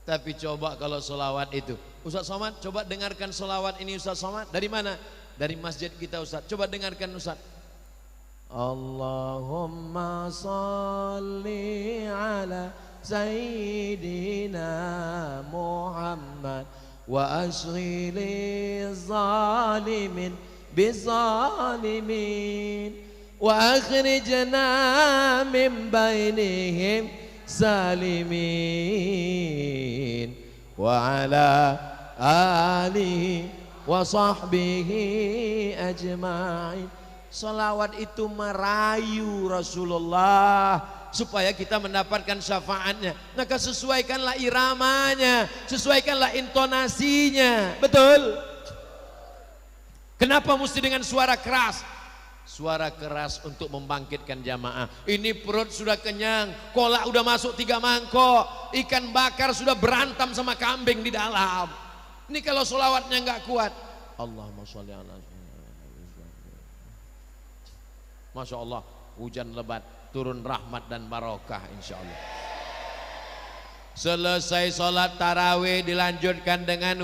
Tapi coba kalau solawat itu, Ustaz Somad, coba dengarkan solawat ini Ustaz Somad. Dari mana? Dari masjid kita Ustaz. Coba dengarkan Ustaz. Allahumma salli ala sayyidina Muhammad wa ashghili zalimin bizalimin wa akhrijna min bainihim salimin wa ala alihi wa sahbihi ajma'in. Salawat itu merayu Rasulullah supaya kita mendapatkan syafaatnya. Maka sesuaikanlah iramanya, sesuaikanlah intonasinya. Betul? Kenapa mesti dengan suara keras? Suara keras untuk membangkitkan jamaah. Ini perut sudah kenyang, kolak udah masuk 3 mangkok, ikan bakar sudah berantam sama kambing di dalam. Ini kalau solawatnya nggak kuat, Allahumma sholli ala. Masya Allah, hujan lebat, turun rahmat dan barokah insya Allah. Selesai sholat tarawih dilanjutkan dengan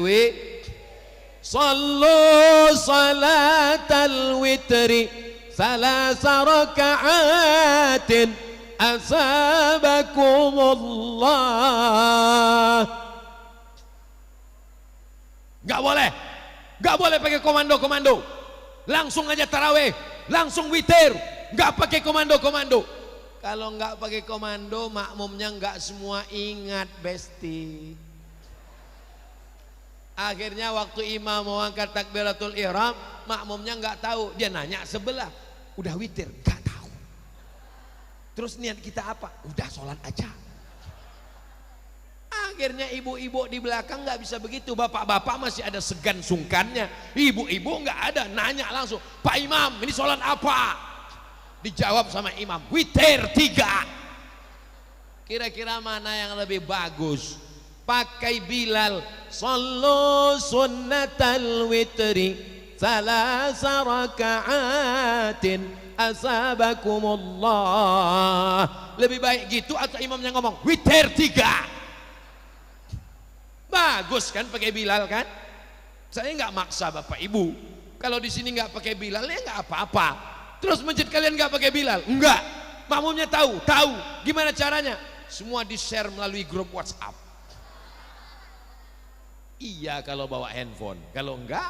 sallu salatal witri salasa raka'atin asabakumullah. Gak boleh pakai komando, langsung aja tarawih, langsung witir, gak pakai komando. Kalau gak pakai komando, makmumnya gak semua ingat besti. Akhirnya waktu imam mau angkat takbiratul ihram, makmumnya nggak tahu. Dia nanya sebelah, udah witir? Nggak tahu. Terus niat kita apa? Udah sholat aja. Akhirnya ibu-ibu di belakang nggak bisa begitu. Bapak-bapak masih ada segan sungkannya. Ibu-ibu nggak ada, nanya langsung, Pak Imam ini sholat apa? Dijawab sama imam, witir 3. Kira-kira mana yang lebih bagus? Pakai Bilal, sallu sunnatal witri salasa raka'atin asabakumullah. Lebih baik gitu atau imamnya ngomong witir 3? Bagus kan pakai Bilal kan? Saya nggak maksa bapak ibu. Kalau di sini nggak pakai Bilal ya nggak apa-apa. Terus masjid kalian nggak pakai Bilal? Enggak. Makmumnya tahu. Gimana caranya? Semua di share melalui grup WhatsApp. Iya kalau bawa handphone, kalau enggak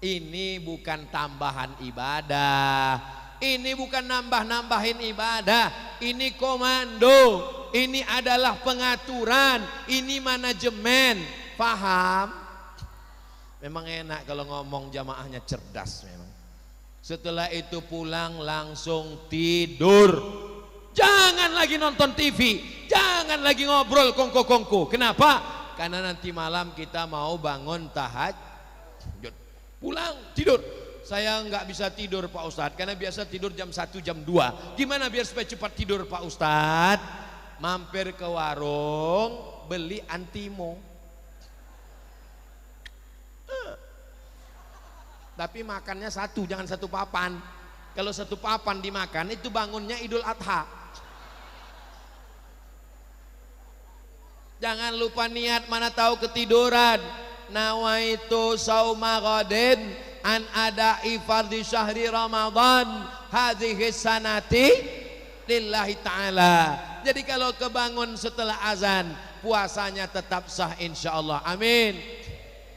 ini bukan tambahan ibadah, ini bukan nambah-nambahin ibadah, ini komando, ini adalah pengaturan, ini manajemen. Paham? Memang enak kalau ngomong jamaahnya cerdas memang. Setelah itu pulang langsung tidur, jangan lagi nonton TV, jangan lagi ngobrol kongko-kongko. Kenapa? Karena nanti malam kita mau bangun tahajud. Pulang tidur. Saya nggak bisa tidur Pak Ustadz, karena biasa tidur jam 1 jam 2. Gimana biar supaya cepat tidur Pak Ustadz? Mampir ke warung, beli antimo. Tapi makannya 1, jangan 1 papan. Kalau 1 papan dimakan itu bangunnya Idul Adha. Jangan lupa niat, mana tahu ketiduran. Nawaitu sauma ghadin an ada'i fardhi syahri Ramadan hadhihi sanati lillahi ta'ala. Jadi kalau kebangun setelah azan, puasanya tetap sah insyaallah. Amin.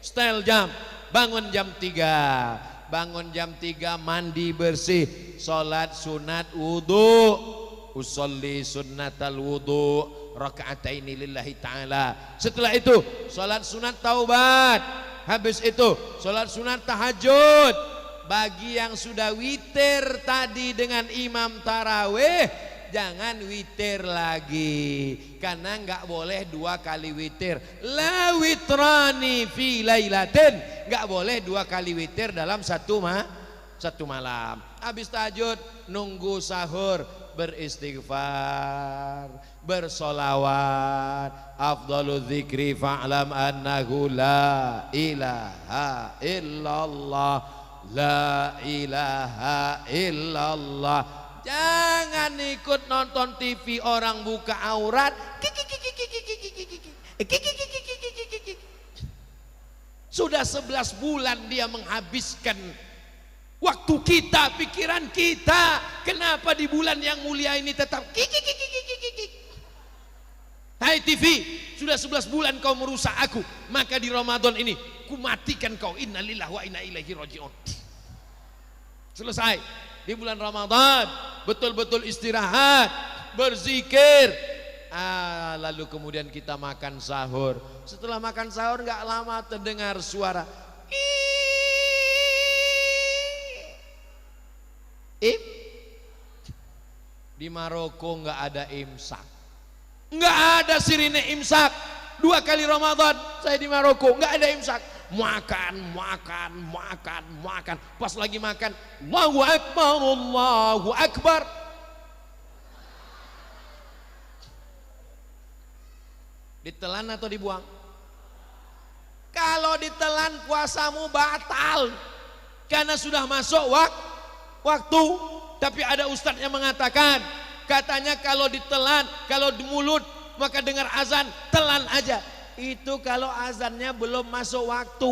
Style jam, bangun jam 3. Bangun jam 3 mandi bersih, salat sunat wudu. Usolli sunnatal wudu raka'ataini lillahi ta'ala. Setelah itu salat sunat taubat. Habis itu salat sunat tahajud. Bagi yang sudah witir tadi dengan imam tarawih, jangan witir lagi, karena nggak boleh 2 kali witir. La witrani fi lailatin, nggak boleh 2 kali witir dalam satu malam. Habis tahajud nunggu sahur, beristighfar, bersolawat. Afdalu dzikri fa'lam annahu la ilaha illallah, la ilaha illallah. Jangan ikut nonton TV orang buka aurat. Sudah 11 bulan dia menghabiskan waktu kita, pikiran kita. Kenapa di bulan yang mulia ini tetap Hai TV, sudah 11 bulan kau merusak aku, maka di Ramadan ini ku matikan kau. Innalillahi wa inna ilaihi raji'un. Selesai. Di bulan Ramadan betul-betul istirahat, berzikir, Lalu kemudian kita makan sahur. Setelah makan sahur nggak lama terdengar suara di Maroko nggak ada imsak, nggak ada sirine imsak. 2 kali Ramadan saya di Maroko nggak ada imsak. Makan. Pas lagi makan, Allahu Akbar, Allahu Akbar. Ditelan atau dibuang? Kalau ditelan puasamu batal, karena sudah masuk waktu. Tapi ada ustadz yang mengatakan, katanya kalau ditelan, kalau di mulut maka dengar azan, telan aja. Itu kalau azannya belum masuk waktu.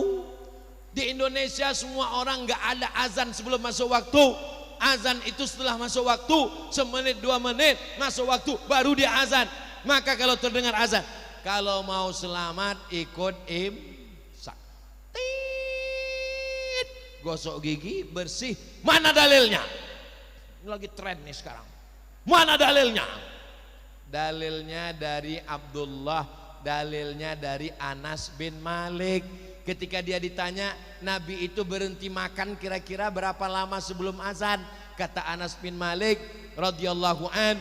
Di Indonesia semua orang nggak ada azan sebelum masuk waktu. Azan itu setelah masuk waktu, semenit 2 menit masuk waktu baru dia azan. Maka kalau terdengar azan, kalau mau selamat ikut imsak. Gosok gigi bersih. Mana dalilnya? Ini lagi tren nih sekarang. Mana dalilnya? Dalilnya dari Abdullah, dalilnya dari Anas bin Malik. Ketika dia ditanya, Nabi itu berhenti makan kira-kira berapa lama sebelum azan? Kata Anas bin Malik radhiyallahu an,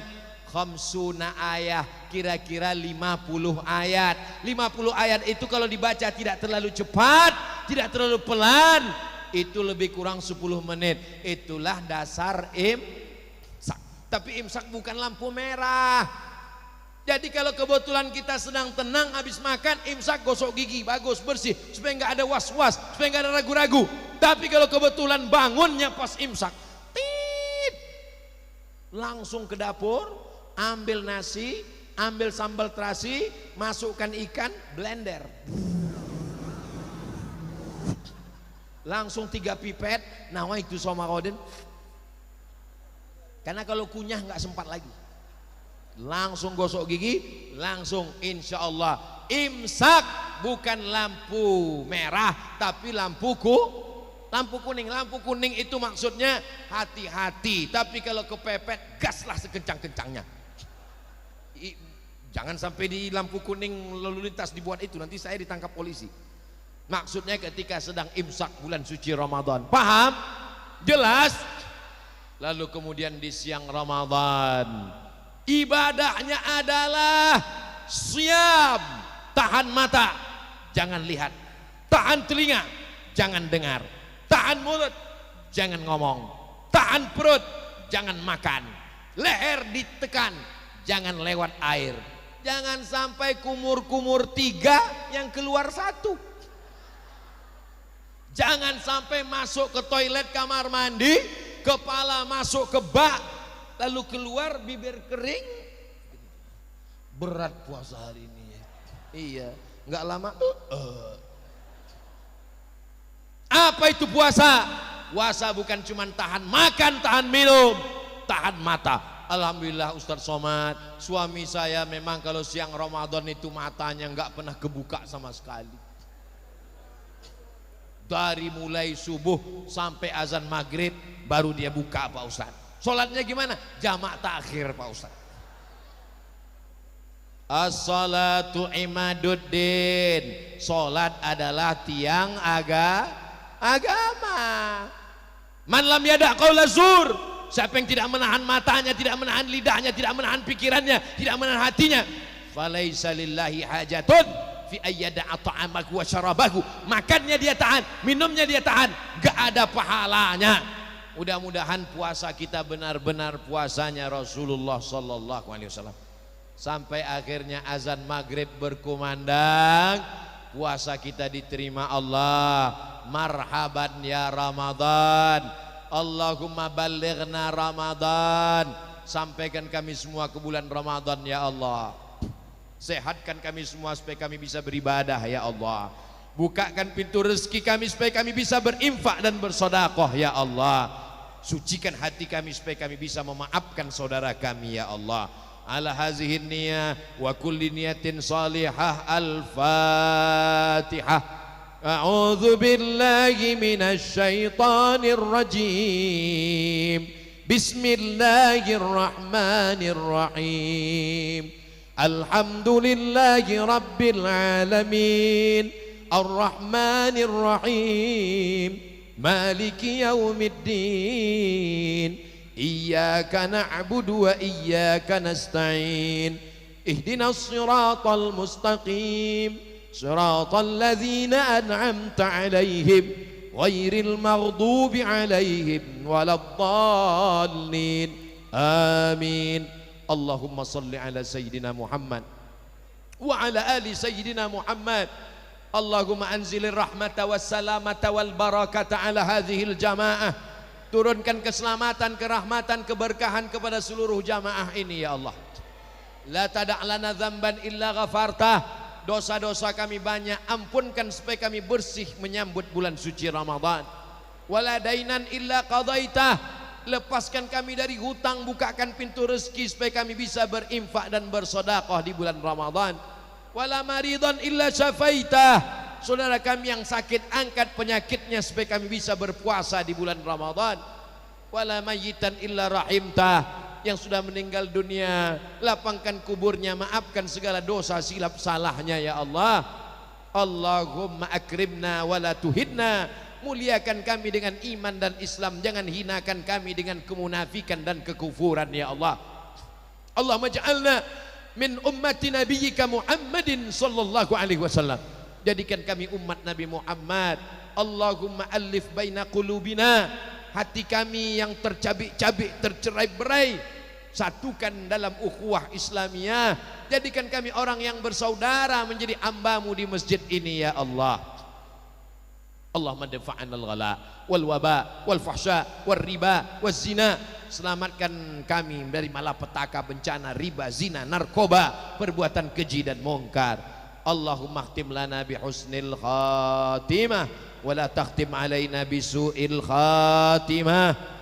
khamsuna ayat, kira-kira 50 ayat. 50 ayat itu kalau dibaca tidak terlalu cepat, tidak terlalu pelan, itu lebih kurang 10 menit. Itulah dasar imsak. Tapi imsak bukan lampu merah. Jadi kalau kebetulan kita sedang tenang habis makan, imsak gosok gigi bagus bersih supaya nggak ada was-was, supaya nggak ada ragu-ragu. Tapi kalau kebetulan bangunnya pas imsak, langsung ke dapur, ambil nasi, ambil sambal terasi, masukkan ikan, blender. Langsung 3 pipet, nawaitu Ramadan. Karena kalau kunyah nggak sempat lagi. Langsung gosok gigi, langsung insya Allah imsak. Bukan lampu merah, tapi lampu kuning. Lampu kuning itu maksudnya hati-hati. Tapi kalau kepepet, gaslah sekencang-kencangnya. Jangan sampai di lampu kuning lalu lintas dibuat itu, nanti saya ditangkap polisi. Maksudnya ketika sedang imsak bulan suci Ramadan. Paham? Jelas? Lalu kemudian di siang Ramadan, ibadahnya adalah siam, tahan mata, jangan lihat, tahan telinga, jangan dengar, tahan mulut, jangan ngomong, tahan perut, jangan makan, leher ditekan, jangan lewat air, jangan sampai kumur-kumur 3 yang keluar 1, jangan sampai masuk ke toilet kamar mandi, kepala masuk ke bak, lalu keluar bibir kering. Berat puasa hari ini ya. Iya, nggak lama. Apa itu puasa? Puasa bukan cuma tahan makan, tahan minum, tahan mata. Alhamdulillah Ustadz Somad, suami saya memang kalau siang Ramadan itu matanya nggak pernah kebuka sama sekali. Dari mulai subuh sampai azan maghrib baru dia buka Pak Ustadz. Sholatnya gimana? Jamak takhir Pak Ustadz. As-salatu imaduddin. Sholat adalah tiang agama. Man lam yada' qaula zur. Siapa yang tidak menahan matanya, tidak menahan lidahnya, tidak menahan pikirannya, tidak menahan hatinya, falaisa lillahi hajatun fi ayyada'a ta'amahu wa syarabahu. Makannya dia tahan, minumnya dia tahan, gak ada pahalanya. Mudah-mudahan puasa kita benar-benar puasanya Rasulullah sallallahu alaihi wasallam. Sampai akhirnya azan maghrib berkumandang, puasa kita diterima Allah. Marhaban ya Ramadan, Allahumma ballighna Ramadan. Sampaikan kami semua ke bulan Ramadan ya Allah. Sehatkan kami semua supaya kami bisa beribadah ya Allah. Bukakan pintu rezeki kami supaya kami bisa berinfak dan bersedekah ya Allah. Sucikan hati kami supaya kami bisa memaafkan saudara kami ya Allah. Ala hazihin niyah wa kulli niyatin salihah. Al-Fatihah. A'udzu billahi minasy syaithanir rajim. Bismillahirrahmanirrahim. Alhamdulillahi Rabbil Alamin, Ar-Rahmanir Rahim, Maliki Yaumiddin, Iyyaka na'budu wa iyyaka nasta'in, Ihdinas siratal mustaqim, Siratal ladzina an'amta 'alaihim, ghairil maghdubi 'alaihim waladdallin. Amin. Allahumma salli ala Sayyidina Muhammad wa ala ali Sayyidina Muhammad. Allahumma anzilir rahmata wassalamata wal barakata ala hadhil jamaah. Turunkan keselamatan, kerahmatan, keberkahan kepada seluruh jamaah ini ya Allah. La tada' lana dzamban illa ghafartah. Dosa-dosa kami banyak, ampunkan supaya kami bersih menyambut bulan suci Ramadan. Wala dainan illa qadaitah. Lepaskan kami dari hutang, bukakan pintu rezeki supaya kami bisa berinfak dan bersedekah di bulan Ramadan. Wala maridan illa syafaitah. Saudara kami yang sakit, angkat penyakitnya supaya kami bisa berpuasa di bulan Ramadan. Wala mayyitan illa rahimtah. Yang sudah meninggal dunia, lapangkan kuburnya, maafkan segala dosa silap salahnya ya Allah. Allahumma akrimna wala tuhidna. Muliakan kami dengan iman dan Islam, jangan hinakan kami dengan kemunafikan dan kekufuran ya Allah. Allahumma ja'alna min ummati nabiyyika Muhammadin sallallahu alaihi wasallam. Jadikan kami umat Nabi Muhammad. Allahumma alif baina qulubina. Hati kami yang tercabik-cabik, tercerai-berai, satukan dalam ukhuwah Islamiyah. Jadikan kami orang yang bersaudara menjadi hamba-Mu di masjid ini ya Allah. Allahumma dafa'an al-ghala wal waba wal fahsya wal riba wal zina. Selamatkan kami dari malapetaka, bencana, riba, zina, narkoba, perbuatan keji dan mungkar. Allahumma khtim lana bi husnil khatimah wa la takhtim alaina bi su'il khatimah.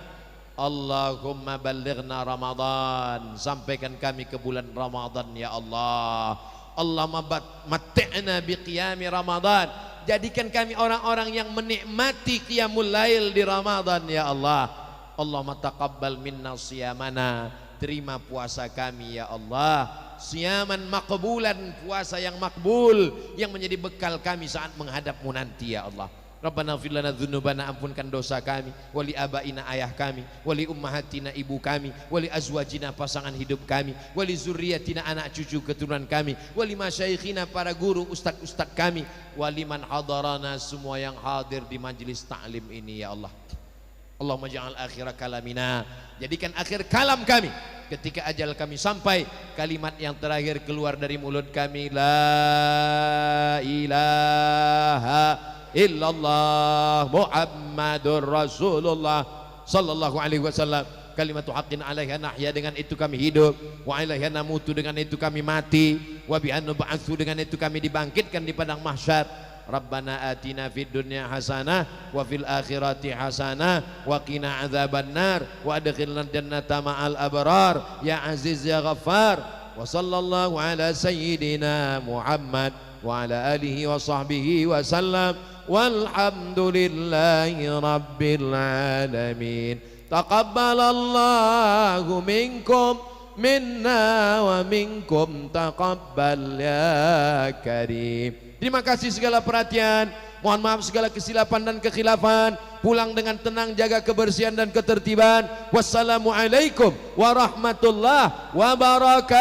Allahumma ballighna Ramadan, sampaikan kami ke bulan Ramadan ya Allah. Allahumma matti'na bi qiyami Ramadan, jadikan kami orang-orang yang menikmati qiyamul lail di Ramadan ya Allah. Allahumma taqabbal minna siyamana, terima puasa kami ya Allah. Siyaman maqbulan, puasa yang makbul, yang menjadi bekal kami saat menghadap-Mu nanti ya Allah. Rabbana ighfir lana dzunubana, ampunkan dosa kami, wali abaina, ayah kami, wali ummahatina, ibu kami, wali azwajina, pasangan hidup kami, wali zurriyatina, anak cucu keturunan kami, wali masyaikhina, para guru, ustad-ustad kami, wali man hadarana, semua yang hadir di majlis ta'lim ini ya Allah. Allahumma ja'al akhir kalamina, jadikan akhir kalam kami ketika ajal kami sampai, kalimat yang terakhir keluar dari mulut kami, la ilaha illallah Muhammadur Rasulullah sallallahu alaihi wasallam. Kalimatu haqqin 'alaiha nahya, dengan itu kami hidup, wa 'alaiha namutu, dengan itu kami mati, wa bi annu ba'atsu, dengan itu kami dibangkitkan di padang mahsyar. Rabbana atina fid dunya hasanah wa fil akhirati hasanah wa qina adzabannar wa adkhilna jannata ma'al abrar ya aziz ya ghaffar. Wa sallallahu ala sayyidina Muhammad wa ala alihi wa sahbihi wa sallam. Walhamdulillahi Rabbil Alamin. Taqabbalallahu minkum minna wa minkum taqabbal ya Karim. Terima kasih segala perhatian. Mohon maaf segala kesilapan dan kekhilafan. Pulang dengan tenang, jaga kebersihan dan ketertiban. Wassalamualaikum warahmatullahi wabarakatuh.